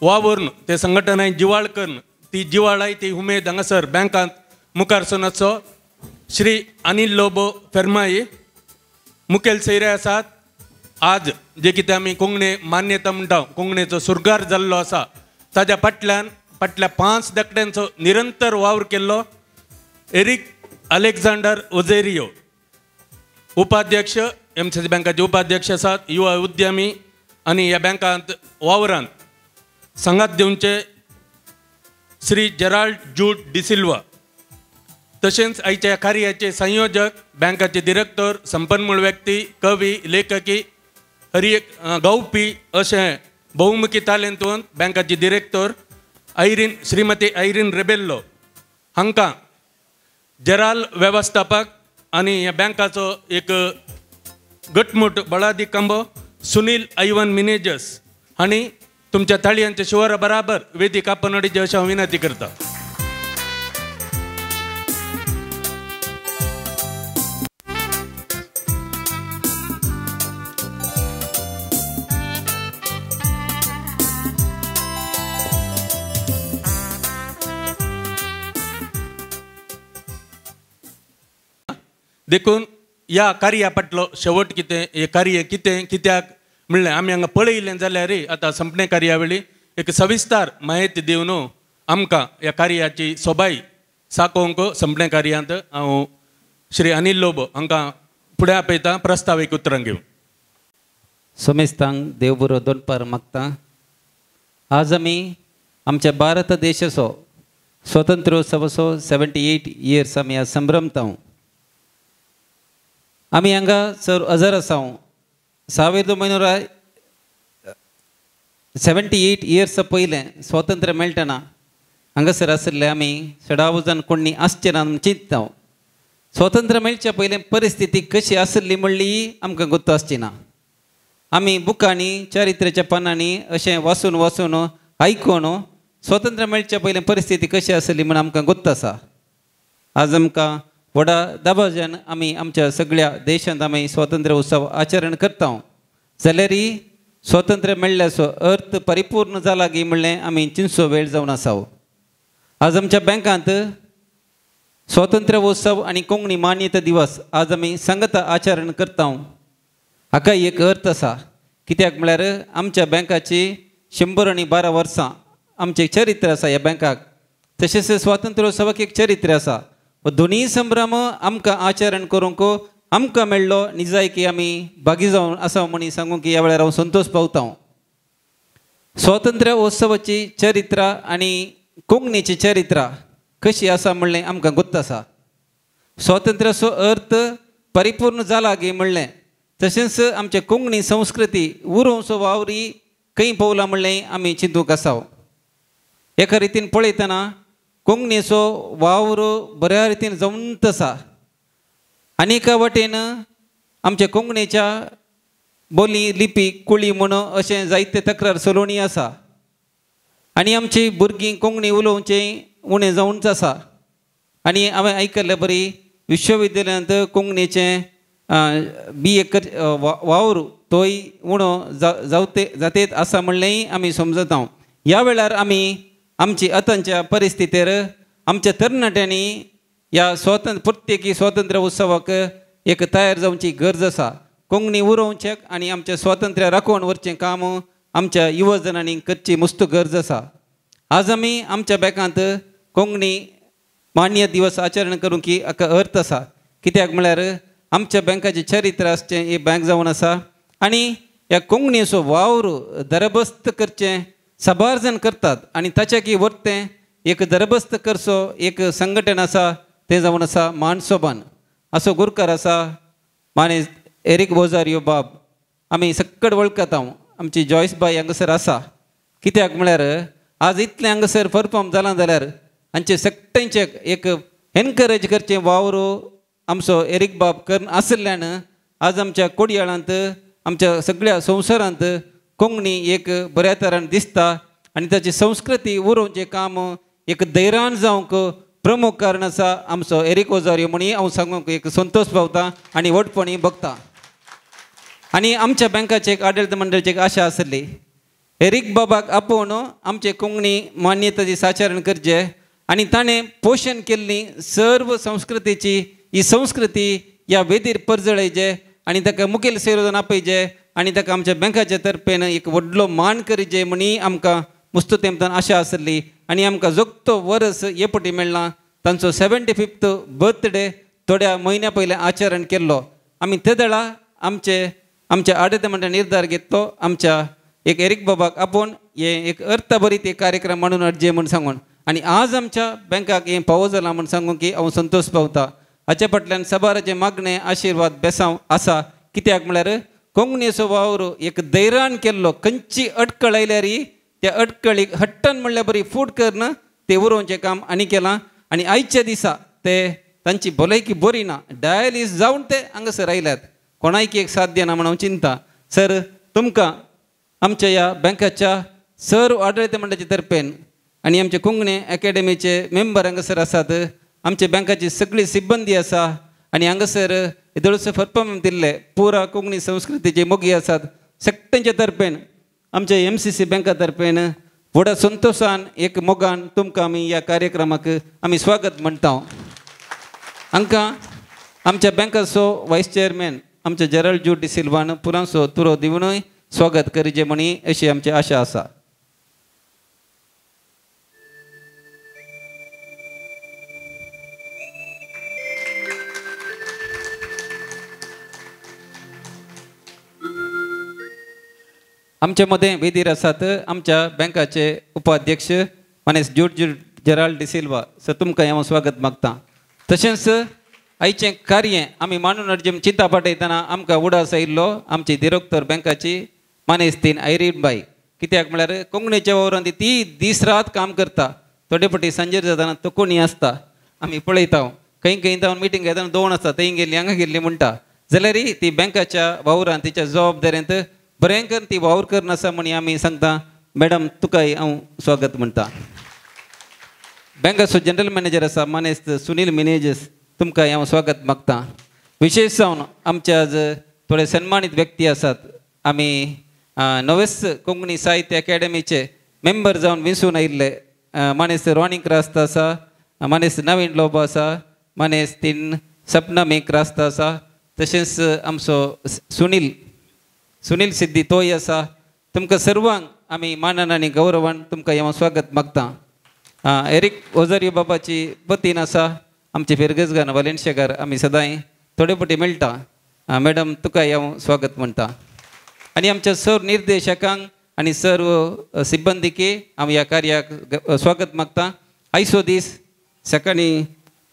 वावरून ते संघटनाय जिवाळ करन ती जिवाळाय ती उमेद हांगासर बँकांत मुखार सनाचो श्री अनिल लोबो फेर्माई मुखेल सैरे आसात आज जे कितें आमी कोंकणी मान्यता म्हणटा कोंकणीचो सुरगार जाल्लो आसा ताज्या फाटल्या 5 दशकांचो निरंतर वावर केल्लो एरिक अलेक्झांडर ओझेरियो उपाध्यक्ष MCC बँकाचे उपाध्यक्ष आसात युवा उद्यमी आनी ह्या बँकांत वावरांत सांगात दिवचे श्री जेराल्ड जूड डिसिल्वा तशेंच आयच्या कार्याचे संयोजक बँकाचे डिरेक्टर संपन्मूळ व्यक्ती कवी लेखकी गावपी अशें बहुमुखी तालेंतवंत बँकाची डिरेक्टर श्रीमती आयरीन रेबेल्लो हांकां जेराल वेवस्थापक आनी ह्या बँकाचो एक घटमूट बळादी कंबो सुनील आयवन मिनेजर्स हांणी तुमच्या ताळयांच्या शिवारा बराबर वेदी कापन अडेची अशें हांव विनंती करता. देखून ह्या कार्या फाटलो शेवट कितें हे कार्य कितें कित्याक म्हणलें आमी हांगा पळयलें जाल्यार आतां संपणे कार्यावळी एक सविस्तार म्हायती दिवन आमकां ह्या कार्याची सोबाय साकोवंक संपणे कार्यांत हांव श्री अनिल लोबो हांकां फुडें आपयतां प्रस्तावीक उतरां घेवन. सोमेस्तांक देव बरो दोनपार मागता. आज आमी आमच्या भारत देशाचो स्वतंत्रोत्सवाचो 78 इयर्स आमी आज संभ्रमता. आमी हांगा सर हजर आसा 1978 इयर्स पयलें स्वातंत्र्य मेळटना हांगासर आसले आमी 16,000 कोणी आसचे ना चिंतता. स्वातंत्र्य मेळच्या पयलें परिस्थिती कशी आसली म्हणली आमकां गोत्त आसची ना. आमी बुकांनी चारित्र्याच्या पानांनी अशें वाचून आयकून स्वातंत्र्य मेळच्या पयलें परिस्थिती कशी आसली म्हण आमकां गोत्त आसा. आज आमकां व्हडा दबाज्यान आमी आमच्या सगळ्या देशांत आमी स्वातंत्र्य उत्सव आचरण करता जाल्यार स्वातंत्र्य मेळ्ळ्याचो अर्थ परिपूर्ण जाला गी म्हणलें आमी चिंतचो वेळ जावन आसा. आज आमच्या बँकांत स्वातंत्र्य उत्सव आनी कोंकणी मान्यता दिवस आज आमी सांगता आचरण करता. हाका एक अर्थ आसा कित्याक म्हळ्यार आमच्या बँकाची 112 वर्सां आमचें चरित्र आसा ह्या बँकाक. तशेंच स्वातंत्र्य उत्सवाक एक चरित्र आसा. दोनी संभ्रम आमकां आचरण करूंक आमकां मेळ्ळो निजायकी आमी भागी जावन आसा म्हणून सांगूंक ह्या वेळार हांव संतोश पावता. स्वातंत्र्य उत्सवाची चरित्र आनी कोंकणीची चरित्र कशी आसा म्हणलें आमकां गोत्त आसा. स्वातंत्र्याचो अर्थ परिपूर्ण जाला गे म्हणलें तशेंच आमचे कोंकणी संस्कृती उरोवचो वावरी खंय पावला म्हणलें आमी चिंतूंक आसा. एका रितीन पळयतना कोंकणीचो वावर बऱ्या रितीन जमत आसा. आनी एका वटेन आमच्या कोंकणीच्या बोली लिपी कुळी म्हणून अशें जायते तक्रार चलोवणी आसा. आनी आमची भुरगीं कोंकणी उलोवचें उणें जावनच आसा. आनी हांवें आयकल्लें बरी विश्वविद्यालयांत कोंकणीचें BA वावर तोय उणो जातेत आसा म्हणलेंय आमी समजता. ह्या वेळार आमी आमची आतांच्या परिस्थितीर आमच्या तरणाट्यांनी ह्या प्रत्येकी स्वातंत्र्य उत्सवाक एक तयार जावची गरज आसा. कोंकणी उरोवचें आनी आमचें स्वातंत्र्य राखून व्हरचें काम आमच्या युवजनांनी करची मस्त गरज आसा. आज आमी आमच्या बँकांत कोंकणी मान्य दिवस आचरण करूंक हाका अर्थ आसा. कित्याक म्हळ्यार आमच्या बँकाचें चरित्र आसचें ही बँक जावन आसा आनी ह्या कोंकणीचो वावर दरबस्त करचें सबार्जन करतात आनी ताच्या की वर्तें एक दरबस्त करचो एक संघटन आसा तें जावन आसा मानसोबान. असो गुरकार आसा माने एरिक ओझेरियो बाब. आमी सक्कड वळखता. आमची जॉयस बाय हांगासर आसा. कित्याक म्हळ्यार आज इतलें हांगासर परफॉर्म जालां जाल्यार हांचे सक्टेंचे एक एनकरेज करचें वावर आमचो एरिक बाब कर्ण आसल्यान आज आमच्या कोडयाळांत आमच्या सगळ्या संवसारांत कोंकणी एक बऱ्या तरान दिसता आनी ताची संस्कृती उरोवचें काम एक धैर्यान जावंक प्रमुख कारण आसा आमचो एरिक ओजारियो म्हणी हांव सांगूंक एक संतोश पावता आनी वटपणी बगता. आनी आमच्या बँकाचे एक आडळित मंडळाची एक आशा आसली एरिक बाबाक आपोवन आमचे कोंकणी मान्यताची साचारण करचें आनी ताणें पोशण केल्ली सर्व संस्कृतीची ही संस्कृती ह्या वेदीर परजळयचे आनी ताका मुखेल संयोजन आपयचें आनी ताका आमच्या बँकाच्या तर्फेन एक व्हडलो मान करचे म्हणी आमकां मुस्तुतेमतान आशा आसली आनी आमकां जगतो वर्स हे पटी मेळ्ळा. तांचो 75th बर्थडे थोड्या म्हयन्या पयलें आचरण केल्लो. आमी ते वेळा आमच्या आडते मंडळ निर्धार घेतलो आमच्या एक एरिक बाबाक आपोवन हे एक अर्थभरीत एक कार्यक्रम म्हणून हाडचे म्हूण सांगून आनी आज आमच्या बँकाक हें फावो जालां म्हूण सांगून की हांव संतोश पावता. हाचे फाटल्यान सबाराचे मागणें आशिर्वाद बेसांव आसा. कित्याक म्हळ्यार कोंकणीचो वावर एक धैर्यान केल्लो खंयची अडखळ आयल्यारय त्या अडखळीक हट्टन म्हणल्यार बरी फूट करन ते उरोवचें काम आनी केलां. आनी आयच्या दिसा ते तांची भलायकी बरी ना डायलिसीस जावन ते हांगासर आयल्यात. कोणायकी एक साथ दिना म्हणून हांव चिंता. सर तुमकां आमच्या ह्या बँकाच्या सर्व आडळित मंडळाचे तर्फेन आनी आमचे कोंकणी अकॅडमीचे मेंबर हांगासर आसात. आमच्या बँकाची सगळी सिब्बंदी आसा आनी हांगासर इतलोसो परफॉर्मन्स दिल्ले पुरा कोंकणी संस्कृतीचे मोगी आसात. सगळ्यांच्या तर्फेन आमच्या MCC बँका तर्फेन व्हडा संतोशान एक मोगान तुमकां आमी ह्या कार्यक्रमाक आमी स्वागत म्हणटा. हांकां आमच्या बँकाचो वायस चेअरमॅन आमच्या जेराल्ड जूड डिसिल्वान पुरासो तुरो दिवनूय स्वागत करचें म्हणी अशी आमची आशा आसा. आमच्या मदें वेदीर आसात आमच्या बँकाचे उपाध्यक्ष मानेस जूड जेराल्ड डिसिल्वा. सर तुमकां हांव स्वागत मागता. तशेंच आयचें कार्य आमी मांडून हाडचें चिंता पाटयतना आमकां उडास आयिल्लो आमची दिरोक्तर बँकाची मानेस्तीन आयरीन बाई. कित्याक म्हळ्यार कोंकणीच्या वावरांत ती दीस रात काम करता. थोडे फावटी सांजेर जाताना तो कोणी आसता आमी पळयता. खंय जावन मिटींग घेतना दोन आसता थंय गेल्ली हांगा गेल्ली म्हणटा जाल्यार ती बँकाच्या वावरांत तिच्या जबाबदारेंत बरें करून ती वावर करन आसा म्हणी आमी सांगता. मॅडम तुकाय हांव स्वागत म्हणटा. बँकाचो जनरल मॅनेजर आसा मानेस्त सुनील मिनेजस तुमकां हांव स्वागत मागता. विशेश जावन आमचे आज थोडे सन्मानीत व्यक्ती आसात. आमी नवेस कोंकणी साहित्य अकॅडमीचे मेंबर जावन विंसून आयिल्ले मानेस्त रॉनिंग क्रास्त आसा, मानेस्त नवीन लोब आसा, मानेस्तीन सपना मेक रास्त आसा. तशेंच आमचो सुनील सिद्धी तोय आसा. तुमकां सर्वांक आमी मानान आनी गौरवान तुमकां हांव स्वागत मागता. एरिक ओजारियो बाबाची बतीन आसा आमचे फेरगजगान वालेन्शेकार आमी सदांय थोडे फावटी मेळटा. मॅडम तुकाय हांव स्वागत म्हणटा. आनी आमच्या सर्व निर्देशकांक आनी सर्व सिब्बंदीके हांव ह्या कार्याक स्वागत मागता. आयचो दीस सकाळीं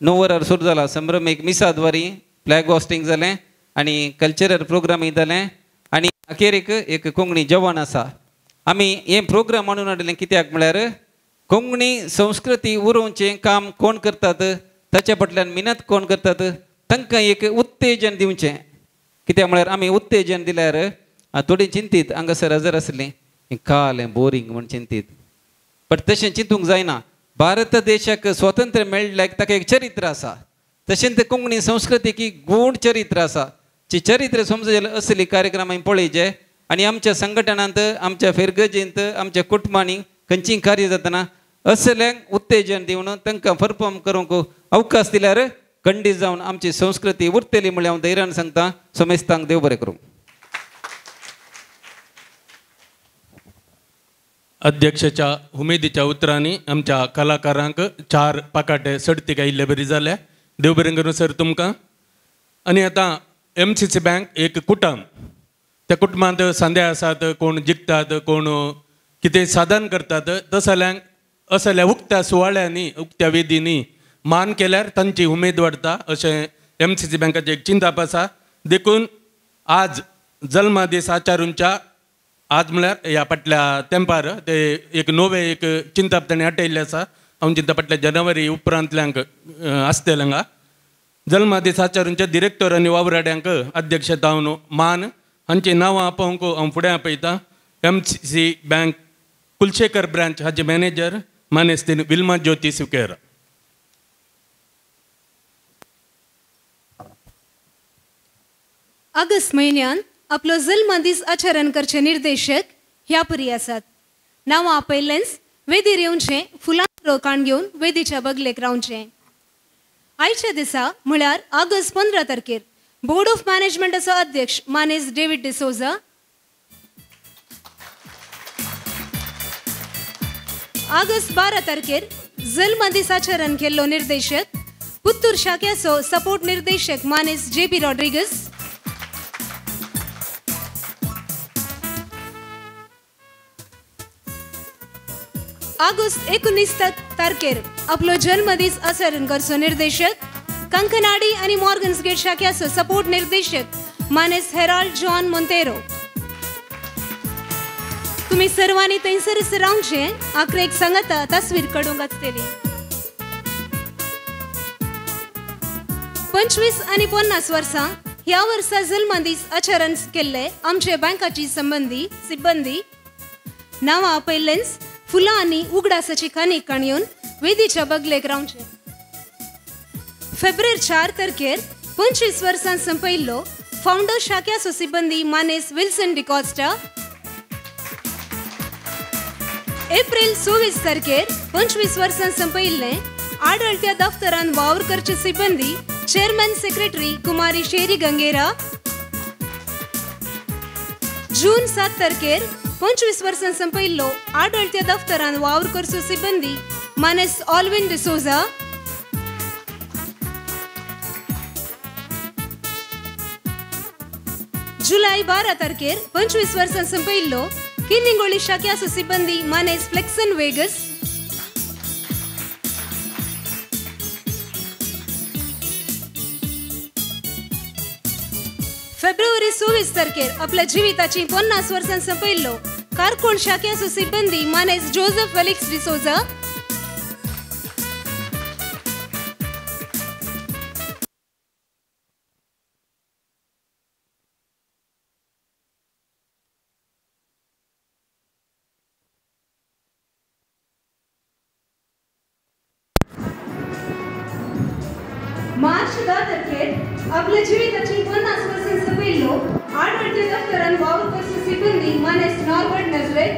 9 वरार सुरू जाला. संभ्रम एक मिसाद्वारी फ्लॅग हॉस्टिंग जालें आनी कल्चरल प्रोग्रामय जालें आनी अखेरेक एक कोंकणी जेवण आसा. आमी हें प्रोग्राम म्हणून हाडलें कित्याक म्हळ्यार कोंकणी संस्कृती उरोवचें काम कोण करतात ताच्या फाटल्यान मिनत कोण करतात तांकां एक उत्तेजन दिवचें. कित्याक म्हळ्यार आमी उत्तेजन दिल्यार थोडी चिंतीत हांगासर हजर आसलीं कालें बोरींग म्हूण चिंतीत. बट तशें चिंतूंक जायना. भारत देशाक स्वातंत्र्य मेळ्ळ्याक ताका एक चरित्र आसा. तशेंच कोंकणी संस्कृतीक एक गूढ चरित्र आसा. ची चरित्र समजलें असली कार्यक्रम आमी पळयचे आनी आमच्या संघटनांत आमच्या फेरगजेंत आमच्या कुटुंबांनी खंयचीय कार्य जातना असल्यांक उत्तेजन दिवन तांकां परफॉर्म करूंक अवकाश दिल्यार खंडीत जावन आमची संस्कृती उरतली म्हळ्यार हांव धैर्यान सांगता. सोमेस्तांक देव बरें करूं. अध्यक्षाच्या उमेदीच्या उतरांनी आमच्या कलाकारांक 4 पाकाटे सर्तीक आयिल्ले बरी जाल्या. देव बरें करूं सर तुमकां. आनी आतां MCC बँक एक कुटुंब. त्या कुटुंबांत सांद्या आसात, कोण जिखतात, कोण कितें साधन करतात. तसल्यांक असल्या उक्त्या सुवाळ्यांनी उक्त्या वेदींनी मान केल्यार तांची उमेद वाडटा अशें MCC बँकाचें एक चिंतप आसा. देखून आज जल्म दीस आचारूंच्या आज म्हळ्यार ह्या फाटल्या तेंपार ते एक नवे एक चिंतप ताणें हाडयल्लें आसा. हांव चिंता फाटल्या जानेवारी उपरांतल्यांक आसतलें हांगा. जल्मादीस आचारूंच्या डिरेक्टर आनी वावराड्यांक अध्यक्षता मान हांची नांवां आपोवंक हांव फुडें आपयतां. MCC बँक कुलशेखर ब्रांच हाचे मॅनेजर मानेस्तीन विल्मा ज्योती सुकेरा. ऑगस्ट म्हयन्यान आपलो जल्म दीस आचरण करचे निर्देशक ह्या परी आसात. नांवां आपयलेंच वेदीर येवचें, फुलां रोकाण घेवन वेदीच्या बगलेक रावचें. आयच्या दिसा म्हळ्यार ऑगस्ट 15 तारखेर बोर्ड ऑफ मॅनेजमेंटाचो अध्यक्ष मानेस डेव्हिड डिसोजा, ऑगस्ट 12 तारखेर जल्म दीस आचरण केल्लो निर्देशक पुत्तूर शाखेचो सपोर्ट निर्देशक मानेस JP रॉड्रिगस, ऑगस्ट 19 तारखेर आपलो जन्मदीस आचरण करचो निर्देशक कंकनाडी आणि मॉर्गन्स गेट शाखेचो सपोर्ट निर्देशक मानेस हेराल्ड जॉन मोंतेरो. तुम्ही सर्वांनी थंयसरच रावचें. आखरे एक सांगता तस्वीर काडूंक आसतली. 25 आणि 50 वर्सां ह्या वर्सा जल्मदीस आचरण केल्ले आमचे बँकाची सिब्बंदी नांवां आपयलेंच फुलां आनी उगडासाची कानीक काणयोन वेदीच्या बगलेक रावचें. फेब्रुवारी 4 तारखेर 25 वर्सां संपयल्लो फाउंडर शाख्याचो सिब्बंदी मानेस विल्सन डिकॉस्टा. एप्रिल 24 तारखेर 25 वर्सां संपयल्ले आडळत्या दफ्तरान वावर करचे सिब्बंदी चेअरमॅन सेक्रेटरी कुमारी शेरी गंगेरा. जून 7 तारखेर 25 वर्सां संपयल्लो आडळत्या दफ्तरान वावर करचो सिब्बंदी मानेस ऑल्विन डिसोजा. जुलै 12 तारखेर 25 वर्सां संपयल्लो किनिंगोळी शाख्याचो सिब्बंदी मानेस फ्लेक्सन वेगस. फेब्रुवारी 26 तारखेर आपल्या जिविताची 50 वर्सां संपयल्लो कारकोण शाख्याचो सिब्बंदी मानेस जोसेफ फेलिक्स डिसोजा. मार्च 10 तारखेर आपल्या जिविताची 50 वर्सां संपयल्लो आडळत्या दफ्तरान वावर करचो सिब्बंदी मानेस नॉर्बर्ट नजरेत.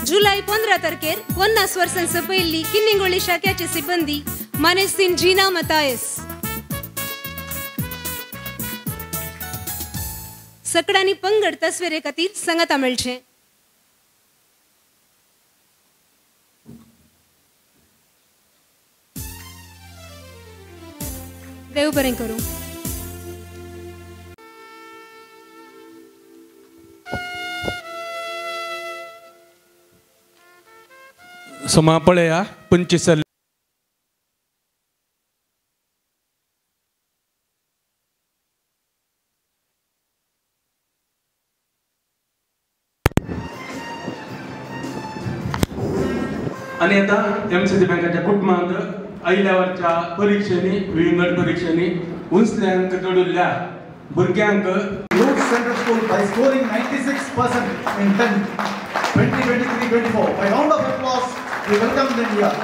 जुलै 15 तारखेर 50 वर्सां संपयल्ली किनिंगोळी शाख्याची सिब्बंदी मानेस्तीन जीना मतायस. सकडांनी पंगड तस्वीरे खातीर सांगाता मेळचें. देव बरें करूं. सोमा पळया 25 आणि आता MCC बँकेच्या कुटुंबांक आयल्यावरच्या परीक्षेनी विंगड परीक्षेनी उंचले अंक जोडुल्ल्या भुरग्यांक Youth Central School by scoring 96% in 10th 2023-24. By round of applause, we welcome them here.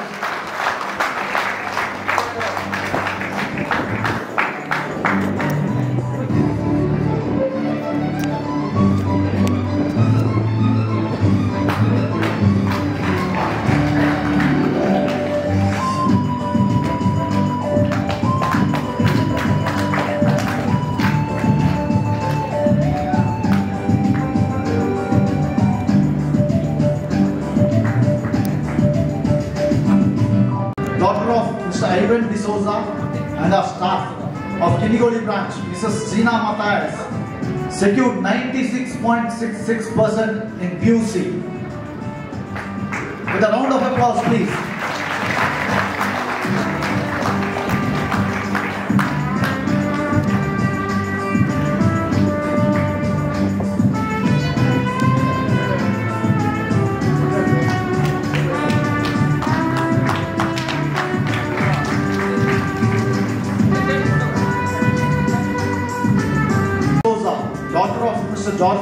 Daughter of Mr. Ivan D'Souza and our staff of Kinigoli branch, Mrs. Zina Matthias, secured 96.66% in PUC. With a round of applause, please.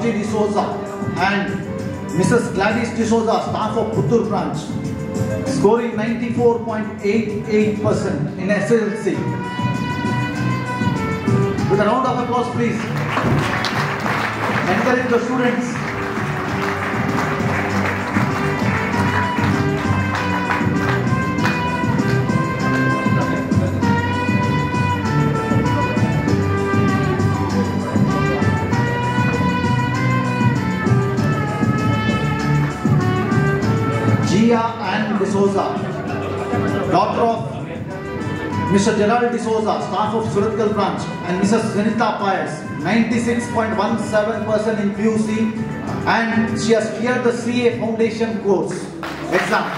Georgie D'Souza and Mrs. Gladys D'Souza, staff of Puttur branch, scoring 94.88% in SLC. With a round of applause, please. Encourage the students. Gia Ann D'Souza, daughter of Mr. Gerald D'Souza, staff of Surathkal branch, and Mrs. Zenita Pius, 96.17% in PUC, and she has cleared the CA Foundation course exam.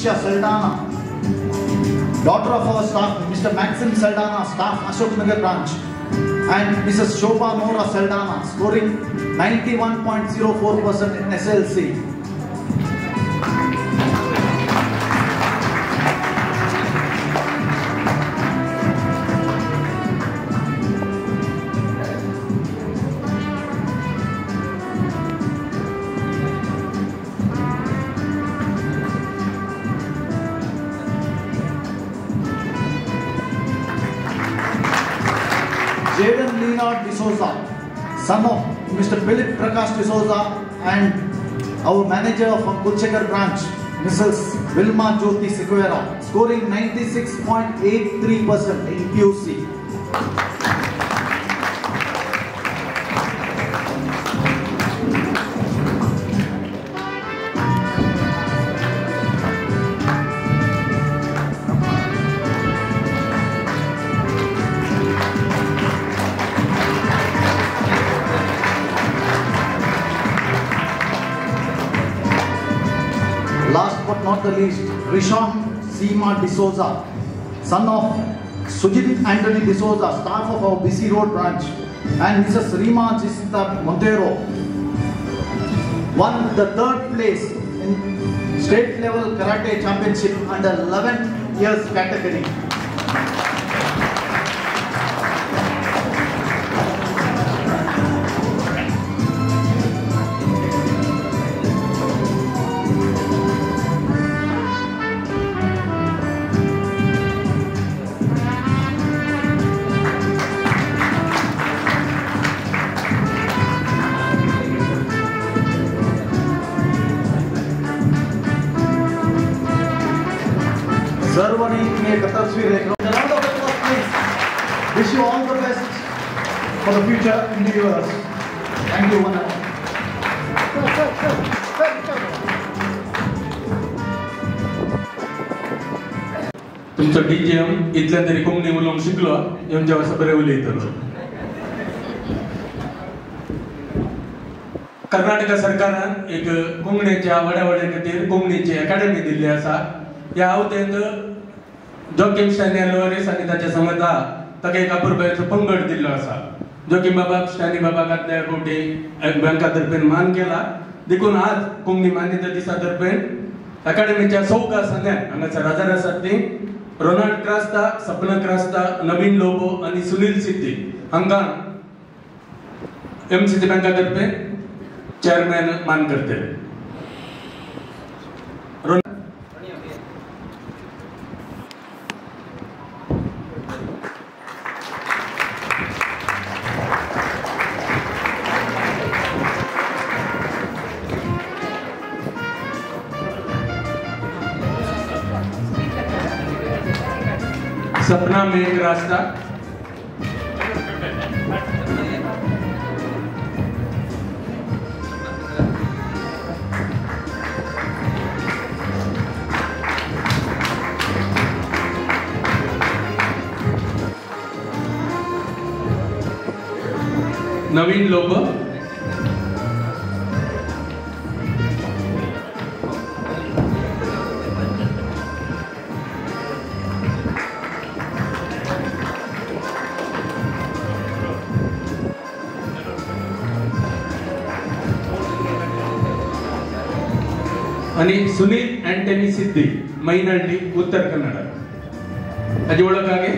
Saldana, daughter of our staff, Mr. Maxim Saldana, staff Ashok Nagar branch, and Mrs. Shobha Nora Saldana, scoring 91.04% in SLC. Jaden Leonard D'Souza, son of Mr. Philip Prakash D'Souza, and our manager of Kulchekar branch, Mrs. Vilma Jyoti Sequeira, scoring 96.83% in PUC. Last but not the least, Rishon Seema D'Souza, son of Sujit Anthony D'Souza, staff of our BC Road branch, and Mrs. Rima Jacinta Montero, won the 3rd place in state level karate championship under 11 years category. Sarvani ne Katasvir Rekro. A round of applause, please. Wish you all the best for the future endeavors. Thank you, one and all. तुमचं DJM इथल्या तरी कोंकणी उलोवंक शिकलो येवच्या वर्सा बरें उलयतलो. कर्नाटका सरकारान एक कोंकणीच्या व्हड्या खातीर कोंकणीची अकाडेमी दिल्ली आसा. ह्या आवतेक जोकीम स्टॅनी अल्वारेस आनी ताचे समता ताका एक अपुरबायेचो पंगड दिल्लो आसा. जोकीम बाबाक स्टॅनी बाबाक आदल्या फावटी बँका तर्फेन मान केला. देखून आज कोंकणी मान्यता दिसा तर्फेन अकाडेमीच्या चौका संघान हांगासर हजर आसात ती रोनाल्ड क्रास्ता, सपना क्रास्ता, नवीन लोबो आनी सुनील सिद्धी हांकां MCC बँका तर्फे चेअरमॅन मान करतले. सपना मेघ रास्ता, नवीन लोब, आणि सुनील अँटनी सिद्धी मैनहಳ್ಳಿ उत्तर कन्नड ताजी वळख आगे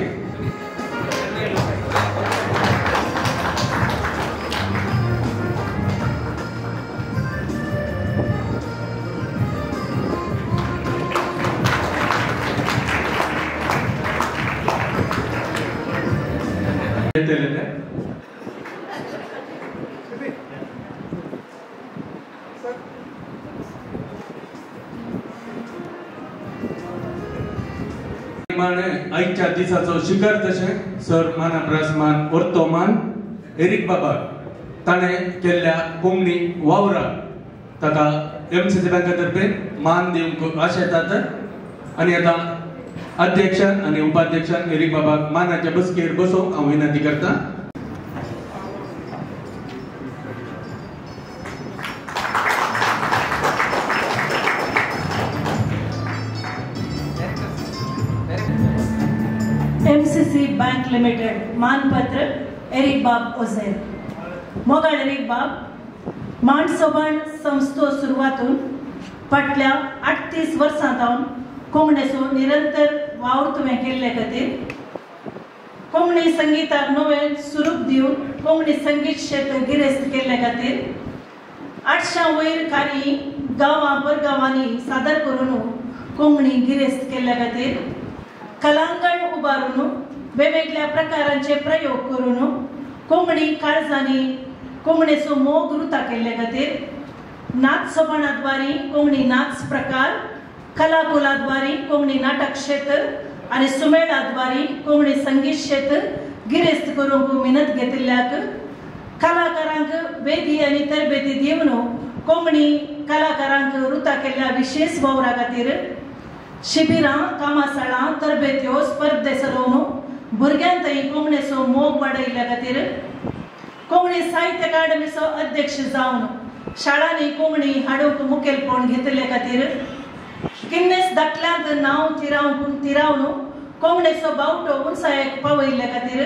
आयच्या दिसाचो शिखर तशें सर मानाप्रस्मान वर्तोमान एरिक बाबा ताणें केल्ल्या कोंकणी वावराक ताका MCC बँका तर्फे मान दिवंक आशा येतात आनी आतां अध्यक्षान आनी उपाध्यक्षान एरिक बाबाक मानाच्या बसकेर बसोवंक हांव विनंती करतां. MCC बैंक लिमिटेड मानपत्र एरिक बाब ओझेर मोगाळ एरिक बाब माणसोबाण संस्थो सुरवातून फाटल्या 38 वर्सां जावन कोंकणीचो निरंतर वावर तुवें केल्ले खातीर कोंकणी संगीताक नवें स्वरूप दिवन कोंकणी संगीत क्षेत्र गिरेस्त केल्ले खातीर 800 वयर कार्य गांवां परगांवांनी सादर करून कोंकणी गिरेस्त केल्ले खातीर कलांगण उबारून वेगवेगळ्या प्रकारांचे प्रयोग करून कोंकणी काळजांनी कोंकणीचो मोग रुता केल्ले खातीर नाच सोबाणाद्वारी कोंकणी नाच प्रकार कलाकुलाद्वारी कोंकणी नाटक क्षेत्र आनी सुमेळाद्वारी कोंकणी संगीत क्षेत्र गिरेस्त करूंक मिनत घेतिल्ल्याक कलाकारांक वेदी आनी तरबेती दिवन कोंकणी कलाकारांक रुता केल्ल्या विशेष वावरा खातीर शिबिरां कामाशाळां तरबेत्यो स्पर्धे चलोवन भुरग्यांतय कोंकणीचो मोग वाडयल्ल्या खातीर कोंकणी साहित्य अकादमीचो अध्यक्ष जावन शाळांनी कोंकणी हाडूंक मुखेलपण घेतिल्ले खातीर गिन्नेस दाखल्यांत नांव तिरावन कोंकणीचो बावटो उंचायेक पावयल्ल्या खातीर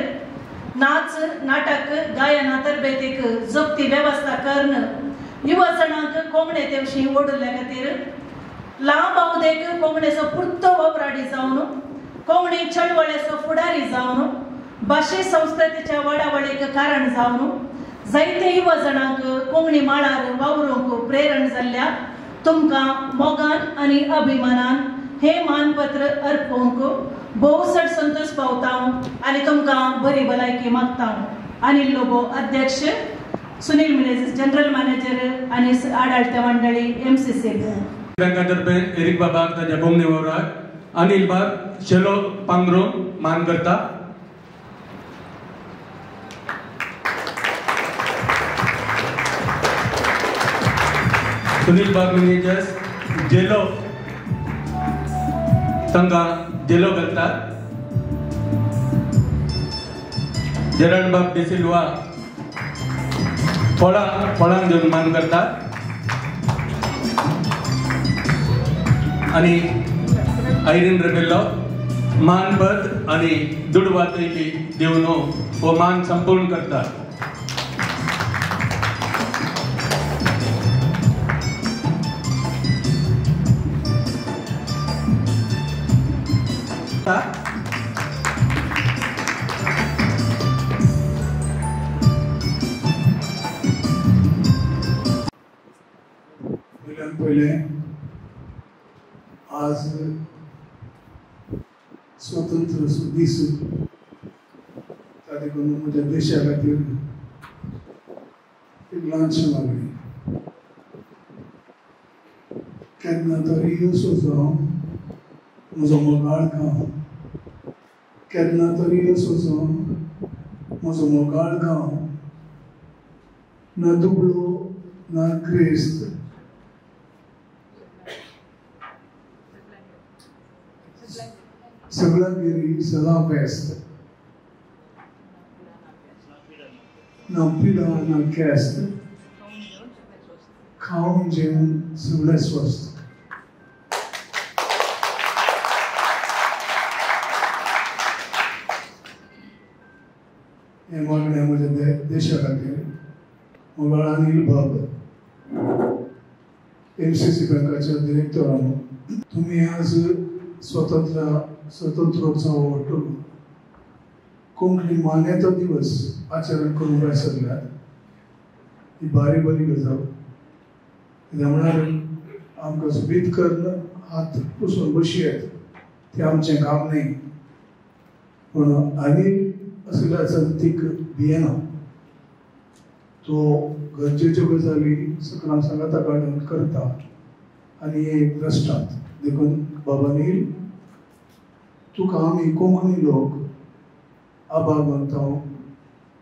नाच नाटक गायना तरबेतीक जप्ती वेवस्था करण युवा जणांक कोंकणी तेवशी ओडल्या खातीर लांब अवधेक कोंकणीचो पुर्तो वपराडी जावन कोंकणी चळवळेचो फुडारी जावन भाशे संस्कृतीच्या वडावळीक कारण जावन जायते युवा जणांक कोंकणी माळार वावरूंक प्रेरण जाल्ल्या तुमकां मोगान आनी अभिमानान हे मानपत्र अर्पोवंक भोवसड संतोश पावता आनी तुमकां बरी भलायकी मागता. अनिल लोबो अध्यक्ष, सुनील मिनेज जनरल मॅनेजर आनी आडाळत्या मंडळी MCC बँकातर्फे एरिक बाबाक ताच्या कोंकणी वावराक अनिल बाब शेलो पांगरोन मान करता. सुनील बाब मॅनेजर्स जेलो तांकां जेलो घालतात. जेराड बाब डिसिल्वा फळां घेवन मान करतात आणि आयरीन रेबेल्लो मानपद आणि दुडवातयली देवन हो मान संपूर्ण करतात. पहिले आज स्वतंत्र दीस त्या देखून म्हज्या देशा खातीर एक ल्हानशें मागणी. केन्ना तरी ह्यो सोचो म्हजो मोगाळ गांव, केन्ना तरी ह्यो सोचो म्हजो मोगाळ गांव ना दुबळो ना क्रिस्त सगळ्यांगेरी सदां फेस्त ना पिडा ना केस्त खावन जेवन सगळें स्वस्थ. हे मागणें म्हज्या देशा खातीर मोगाळ अनिल बाब MCC बँकाच्या डिरेक्टरान तुम्ही आज स्वतंत्रोत्सव वाटून कोंकणी मान्यता दिवस आचरण करून विसरल्यात ही बरी गजाल कित्याक म्हळ्यार आमकां सुबीत करून हात पुसून बसयेत ते आमचें काम न्ही पूण आनी असल्या चलतीक भियेना तो गरजेच्यो गजाली सकरांक सांगाता काडून करता आनी एक दृश्टांत देखून बाबा नील तुका आमी कोंकणी लोक आभार मानता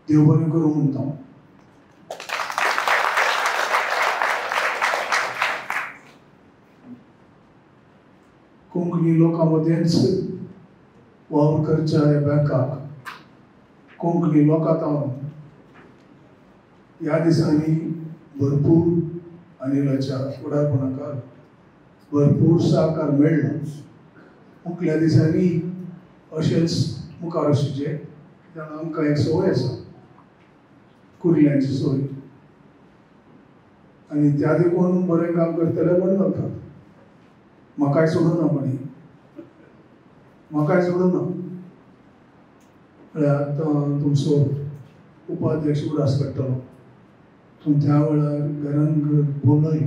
देव बरें करूं म्हणटा कोंकणी लोकां मदेंच वावर करच्या ह्या बँकाक कोंकणी लोकांतावन ह्या दिसांनी भरपूर अनिलाच्या फुडारपणाकार भरपूर सहकार मेळ्ळो मुखल्या दिसांनी अशेंच मुखार वचचें कित्याक आमकां एक संवय आसा कुर्ल्यांची संवय आनी त्या देखून बरें काम करतले बरें जातात म्हाकाय सोडूना कोणी म्हाकाय सोडूना म्हळ्यार आतां तुमचो उपाध्यक्ष उडास काडटलो तुम त्या वेळार घरान बोलय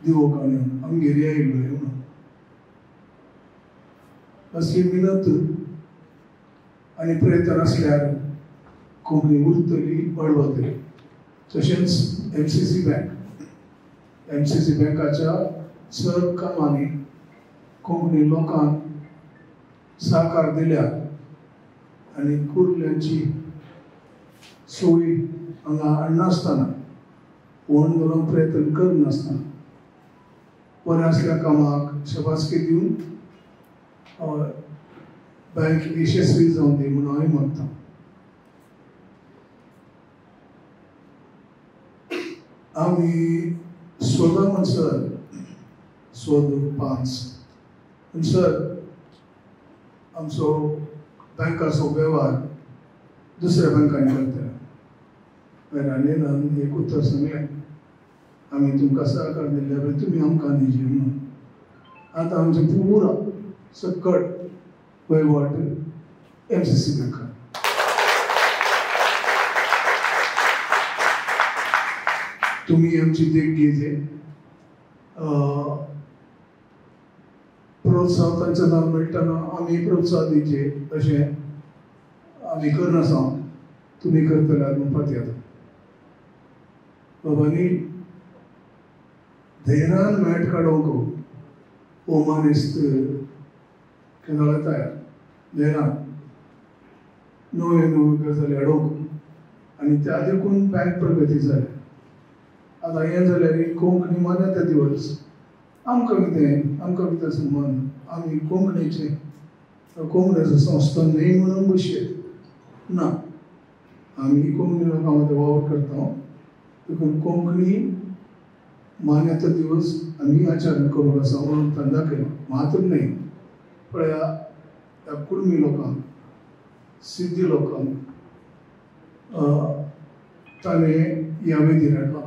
दिवोक आमगेर येयलो म्हणून असली मिनत आनी प्रयत्न आसल्यार कोंकणी उरतली बळवतली तशेंच MCC बँकाच्या सर्व कामांनी कोंकणी लोकांक सहकार दिल्या आनी कुर्ल्यांची सोयी हांगा हाडनासतना फोन करून प्रयत्न करनासतना बरें असल्या कामाक शबासकी दिवन बँक यशस्वी जावन दी म्हणून हांवें मागता आमी सोदा म्हणसर सोद 5 सर आमचो बँकाचो वेव्हार दुसऱ्या बँकांनी करतले वेरांडेन एक उत्तर सांगलें आमी तुमकां सहकार दिल्ल्या बरें तुमी आमकां दिजी म्हणून आतां आमचें पुरा सकट वयवाट MCC बँकान तुमी आमची देणगी जे प्रोत्साहन तांच्या नांव मेळटना आमी प्रोत्साहन दिवचे अशें आमी करनासा तुमी करतल्यार म्हणपाक येता बाबांनी धैर्यान मेट काडोवंक ओमानिस्त केन्ना तयार धैर्यान नव्यो गजाली हाडोवंक आनी त्या देखून बँक प्रगती जाली आतां हें जाल्यार कोंकणी मान्यता दिवस आमकां कितें संबंद आमी कोंकणीचो संस्था न्ही म्हणून बसयेत ना आमी कोंकणी लोकां मदें वावर करता देखून कोंकणी मान्यता दिवस आमी आचरण करूंक आसा म्हणून ताणें दाखयलो मात्र न्ही पळया ह्या कुडमी लोकांक सिद्धी लोकांक ताणें ह्या वेदीर हाडला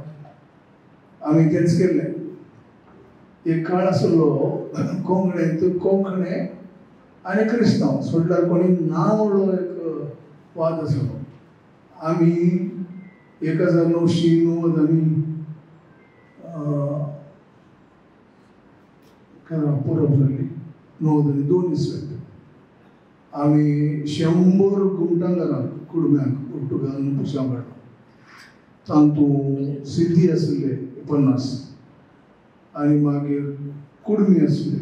आमी तेंच केल्लें एक काळ आसलो कोंकणे आनी क्रिस्तांव सोडल्यार कोणी ना म्हणलो एक वाद आसलो आमी 1990 केन्ना परब जाल्ली 92 इसवी आमी 100 गुमटांगरांक कुडम्यांक पुर्तुगालान पुशाव काडलो तातूंत सिद्धी आसले 50 आनी मागीर कुडमी आसले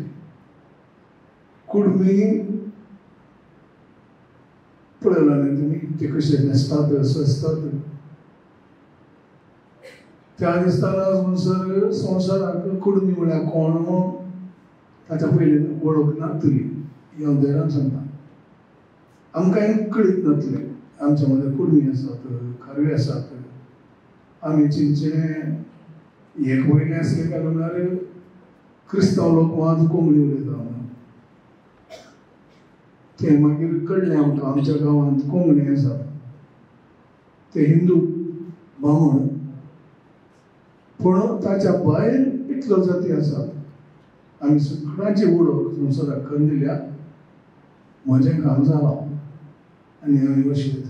कुडमी पळयलां न्ही तुमी ते कशे न्हेसतात सजतात त्या दिसतना म्हणसर संवसाराक कुडमी म्हळ्यार कोण ताच्या पयलीं वळख नासली येवंदेरान सांगता आमकां कळीत नासलें आमच्या मदें कुडमी आसात खारवी आसात आमी चिंचे एक पयलें आसलें काय म्हणल्यार क्रिस्तांव लोक मात कोंकणी उलयता म्हणून तें मागीर कळ्ळें आमकां आमच्या गांवांत कोंकणी आसा ते हिंदू बामण पूण ताच्या भायर इतल्यो जाती आसात आमी सगळ्यांची वळख संवसाराक करून दिल्या म्हजें काम जालां आनी हांवें वशीत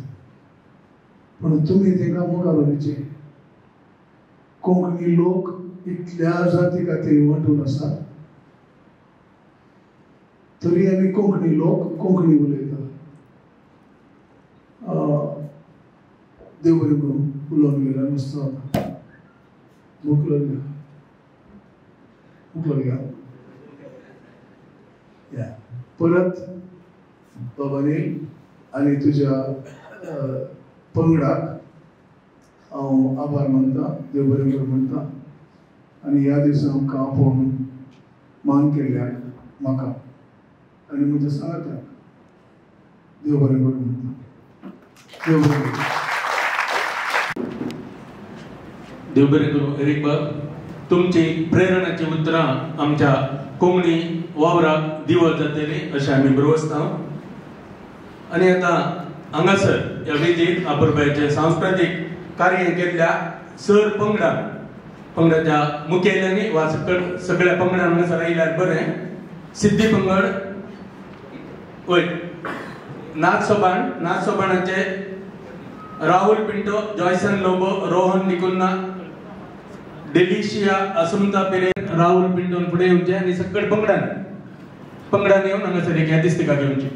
पूण तुमी तांकां मुखार व्हरचे कोंकणी लोक इतल्या जाती खातीर वांटून आसात तरी आमी कोंकणी लोक कोंकणी उलयता देव बरें करूं उलोवन गेल्यार मस्त जाता मुकलो घ्या या परत बाबांनी आनी तुज्या पंगडाक हांव आभार मानता देव बरें करूं म्हणटा आनी ह्या दिसा आमकां आपोवन मान केल्ल्याक म्हाका आनी म्हज्या सांगात्याक देव बरें करूं म्हणटा देव बरें करूं. देव बरें करूं. एरिक बाब तुमची प्रेरणाची उतरां आमच्या कोंकणी वावराक दिवत जातली अशें आमी बरोवस्ता. आनी आतां हांगासर ह्या वेदीर आपुरबायेचे सांस्कृतीक कार्य केल्ल्या सर पंगडाच्या मुखेल्यांनी वा सगळ्या पंगडान हांगासर आयल्यार बरें. सिद्धी पंगड वय नाच सोबाणाचे राहुल पिंटो, जॉयसन लोबो, रोहन निकुन्ना, डेलिशिया, असुमता पेरेन, राहुल पिंटोन फुडें येवचे आनी सगळे पंगडान येवन हांगासर एक ह्या दिसतिका घेवची.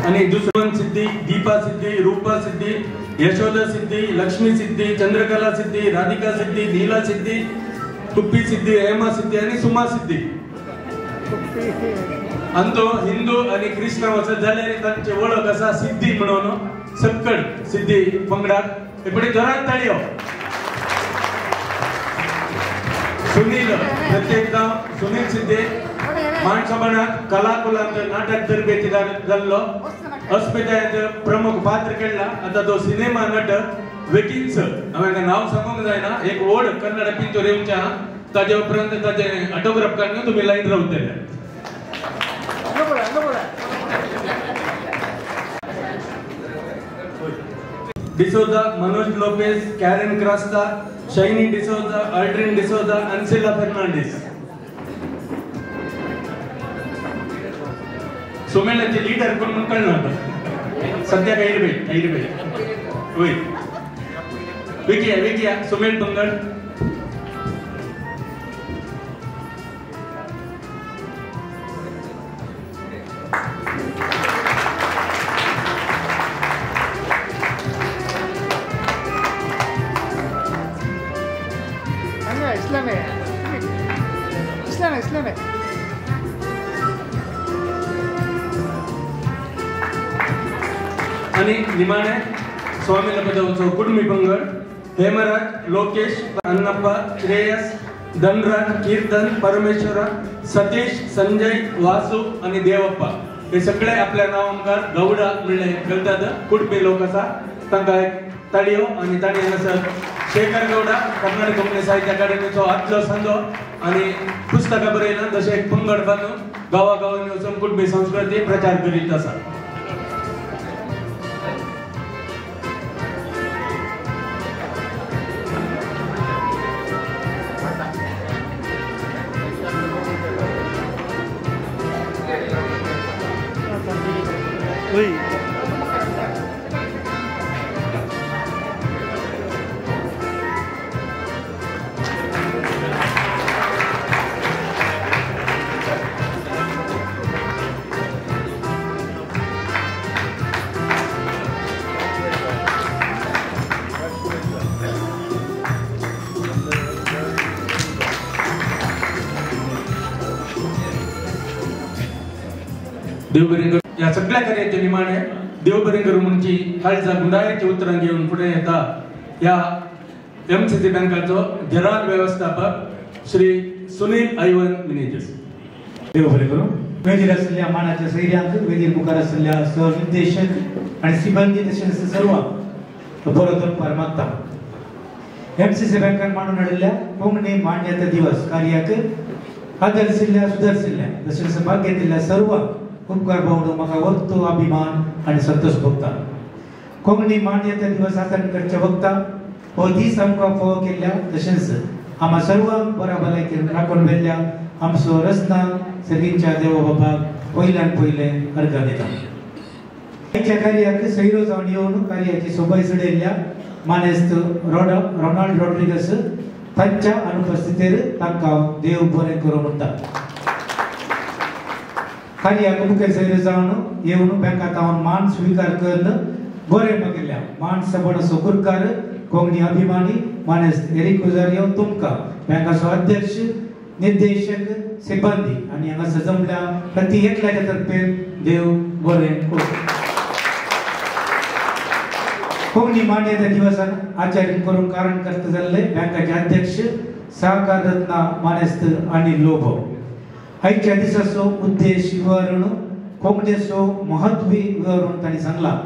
आणि दुसरं सिद्धी, दीपा सिद्धी, रूपा सिद्धी, यशोदा सिद्धी, लक्ष्मी सिद्धी, चंद्रकला सिद्धी, राधिका सिद्धी, नीला सिद्धी, तुप्पी सिद्धी, हेमा सिद्धी आणि सुमा सिद्धी. आणि तो हिंदू आणि ख्रिस्तांव असं जाल्यार तांची वळख असा सिद्धी म्हणून सक्कड सिद्धी पंगडाक एपडी जोरात ताळयो. सुनील प्रत्येकदा सुनील सिद्धी माणसाबणात कलाकुलांत नाटक तरबेती जाल्लो अस्मितायेंत प्रमुख पात्र केला. आता तो सिनेमा नट वेकिन्स हांवें नांव सांगूंक जायना एक व्हड कन्नड पिक्चर येवचे आहा ताजे उपरांत ताजे ऑटोग्राफ काडून तुमी लायन रावतले. डिसोजा, मनोज लोपेज, कॅरेन क्रास्ता, शाइनी डिसोजा, अल्ड्रिन डिसोजा, अनसिला फर्नांडिस. सोमेलाचे लीडर कोण म्हणून कळना सध्या ऐरबे होय विकिया सोमेल पंगड. इस्लाम आणि निमाणे स्वामी पदवचो कुडमी पंगड हेमराज, लोकेश, अन्नप्पा, श्रेयस, धनराज, कीर्तन, परमेश्वरा, सतीश, संजय, वासू आणि देवप्पा हे सगळे आपल्या नावांकार गौडा म्हणले घालतात. कुडमी लोक आसा तांकां ताळयो आणि ताणी हांगासर शेखर गौडा कन्नड कोंकणी साहित्य अकादमीचो आदलो सांजो आणि पुस्तकां बरयला जशें एक पंगड बांदून गांवागांवांनी वचून कुडमी संस्कृती प्रचार करीत आसा. देव बरें करूं. या सगळ्या कार्याचे निमाणे देव बरें करूं म्हणची काळजा गुंडाळ्याची उतरां घेवन फुडें येता ह्या MCC बँकाचो जनरल व्यवस्थापक श्री सुनील आयवन मिनेजर. देव बरें करूं. वेदीर आशिल्ल्या मानाच्या सैर्यांक, वेदीर मुखार आशिल्ल्या सहनिर्देशक आनी सिबंदी तशेंच सर्वांक बरो दनपार मागता. MCC बँकान मांडून हाडिल्ल्या कोंकणी मान्यता दिवस कार्याक आदर्शिल्ल्या सुदर्शिल्ल्या तशेंच भाग घेतिल्ल्या सर्वांक उपकार भावंडूंक म्हाका वक्तो अभिमान आनी संतोष भोगता. कोंकणी मान्यता दिवस आचरण करच्या वक्ता हो दीस आमकां फोव केल्ल्या तशेंच आम्हा सर्वांक बऱ्या भलायकेन राखून व्हेल्ल्या आमचो रस्ना सर्गींच्या देवा बाबाक पयल्यान पयले अर्घ दिता. आयच्या कार्याक सैरो जावन येवन कार्याची सोबाय चडयल्ल्या मानेस्त रोनाल्ड रॉड्रिगस तांच्या अनुपस्थितीर तांकां देव बरें करूं म्हणटा. कार्याक मुखेल सैरो जावन येवन बँकांत हांव मान स्विकार करून बरें मागिल्ल्या मान सबण सोकुरकार कोंकणी अभिमानी मानेस्त एरिक उजारियो तुमकां बँकाचो अध्यक्ष निर्देशक सिबंदी आनी हांगासर जमल्या प्रति एकल्याच्या तर्फे देव बरें करूं. कोंकणी मान्यता दिवसान आचरण करून कारण करता जाल्ले बँकाचे अध्यक्ष सहकार रत्ना मानेस्त आनी लोबो. आयच्या दिसाचो उद्देश विवरण कोंकणीचो महत्व विवरण तांणी सांगला.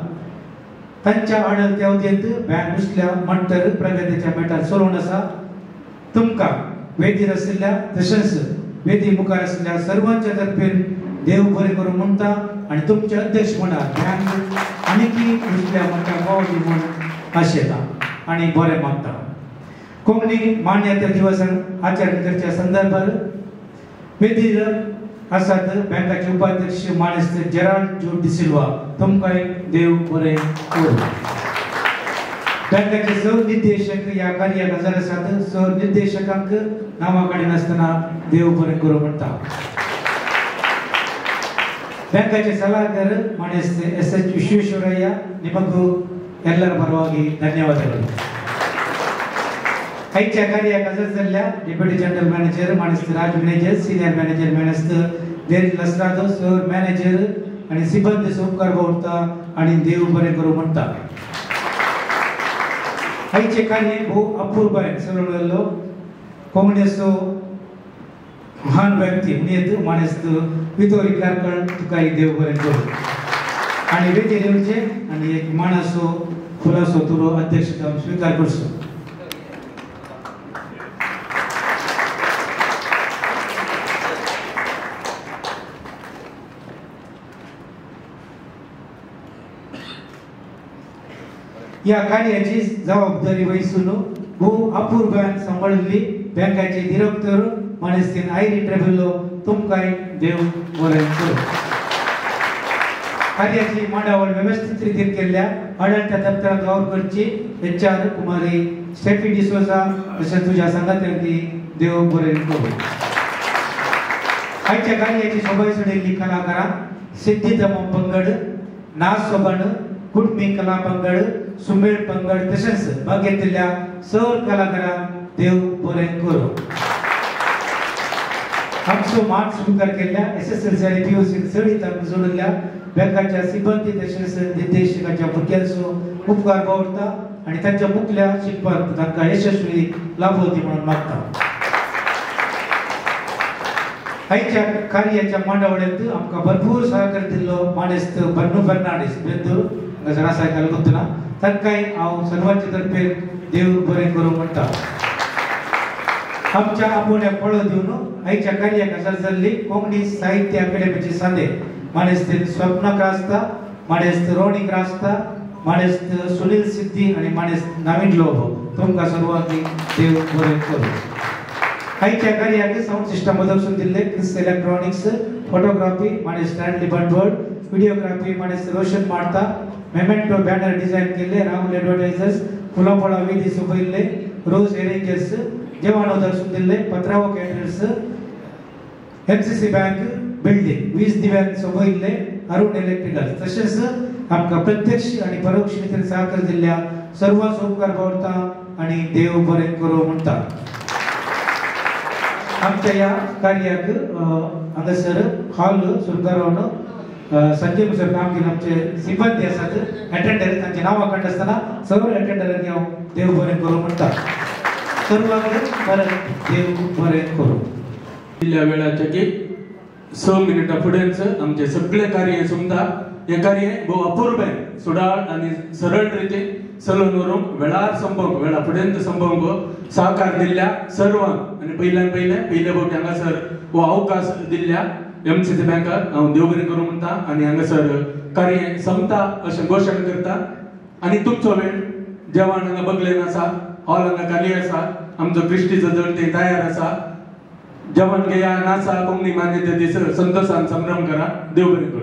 तांच्या आडलत्या अवधीत बँक नुसल्या म्हणटर प्रगतीच्या मेटार चलोवन आसा. तुमकां वेदीर आशिल्ल्या तशेंच वेदी मुखार आशिल्ल्या सर्वांच्या तर्फेन देव बरें करूं म्हणटा आनी तुमचे अध्यक्ष म्हणात बँक आनीकय नुसल्या म्हणटा पावली म्हूण आशेता आनी बरें मागता. कोंकणी मान्यता दिवसान आचरण करच्या संदर्भात वेदीर आसात बँकाचे उपाध्यक्ष मानेस्त जेराल्ड जो डिसिल्वा तुमकांय देव बरें करूं. बँकाचे सहनिर्देशक ह्या कार्याक हजर आसात. सहनिर्देशकांक नांवां काडिनासतना देव बरें करूं म्हणटा. बँकाचे सल्लागार मानेस्त SH विश्वेश्वरಯ್ಯ ನಿಮಗೂ ಎಲ್ಲರ ಪರವಾಗಿ ಧನ್ಯವಾದಗಳು. आयच्या कार्याक हजर जाल्ल्या डेप्युटी जनरल मॅनेजर मानेस्त राज मॅनेजर सिनियर मॅनेजर मानेस्त देर लसरादो सर मॅनेजर आनी सिबंदी उपकार भावता आनी देव बरें करूं म्हणटा. आयचे कार्य भोव अपूर्वायेन चलून गेल्लो. कोंकणीचो महान व्यक्ती उणेत मानेस्त वितोरी कारकण तुकाय देव बरें करूं. आनी वेदीर येवचे आनी एक मानाचो खुलासो तुरो अध्यक्षता स्वीकार करचो. या कार्याची जबाबदारी वहिसून भोव अपूर्वान सांबाळिल्ली बँकाचे डिरेक्टर मानेस्तीन आयरी ट्रेबेलो तुमकांय देव बरें करूं. कार्याची मांडावळ व्यवस्थीत रितीन केल्ल्या आडळत्या दप्तरांत वावर करची HR कुमारी स्टेफी डिसोजा तशेंच तुज्या सांगात्यांकी देव बरें करूं. आयच्या कार्याची सोबाय चडयल्ली कलाकारां सिद्धी दमो पंगड नाच सोबण कुडमी कला पंगड सुमेळ पंगड तशेंच भाग घेतिल्ल्या सर कलाकारांक देव बरें करूं. आमचो मान स्वीकार केल्ल्या SSLC आनी PUC चडीत आमकां जोडिल्ल्या बँकाच्या सिबंदी तशेंच निर्देशकाच्या भुरग्यांचो उपकार भावता आनी तांच्या मुखल्या शिकपाक तांकां यशस्वी लाभो दी म्हणून मागता. आयच्या कार्याच्या मांडावळ्यांत आमकां भरपूर सहकार दिल्लो मानेस्त बन्नू फर्नांडीस बेंदूर हांगासर आसा कलकत्तना तांकांय हांव सर्वांचे तर्फे देव बरें करूं म्हणटा. आमच्या आपोवण्याक पळो दिवन आयच्या कार्याक हजर जाल्ली कोंकणी साहित्य अकादेमीची सादे मानेस्त स्वप्ना क्रास्ता मानेस्त रोणी क्रास्ता मानेस्त सुनील सिद्धी आनी मानेस्त नवीन लोबो तुमकां सर्वांक देव बरें करूं. आयच्या कार्याक साऊंड सिस्टम बदलसून दिल्ले क्रिस इलेक्ट्रॉनिक्स फोटोग्राफी मानेस्त स्टॅनली बंडवळ व्हिडिओग्राफी मानेस्त रोशन मारता मेमेंटो बॅनर डिझाईन केले राहुल ॲडव्हर्टायझर्स फुलाफळा वेदी सोबयल्ले रोज एरेंजर्स जेवण दर्शन दिल्ले पत्रावो caterers MCC bank building 20 दिव्यान सोबयल्ले Arun electricals तशेंच आमकां प्रत्यक्ष आनी परोक्ष रितीन सहकार दिल्ल्या सर्वांचो उपकार भावता आनी देव बरें करूं म्हणटा. आमच्या ह्या कार्याक हांगासर हॉल सुरू करून संजय मुसर काम केले आमचे सिब्बंदी असतात अटेंडर तांचे नांव काढ असताना सर्व अटेंडरांनी हांव देव बरें करूं म्हणटा सर्वांक परत देव बरें करूं. दिल्ल्या वेळाच्या की 6 मिनिटां फुडेंच आमचे सगळे कार्य सुमता. हे कार्य भोव अपूर्वें सुडाळ आनी सरळ रितीन चलून व्हरूंक वेळार संपोवंक वेळा फुडेंत संपोवंक सहकार दिल्ल्या सर्वांक आनी पयल्यान पयले फावटी हांगासर हो अवकाश दिल्ल्या MCC बँकाक हांव देव बरें करूं म्हणटा आनी हांगासर कार्य संपता अशें घोशण करता. आनी तुमचो वेळ जेवण हांगा बगलेन आसा, हॉल हांगा खाली आसा, आमचो क्रिस्टीचो जण थंय तयार आसा. जेवण घेया नाचा कोंकणी मान्यते दीस संतोशान संभ्रम करा. देव बरें करूं.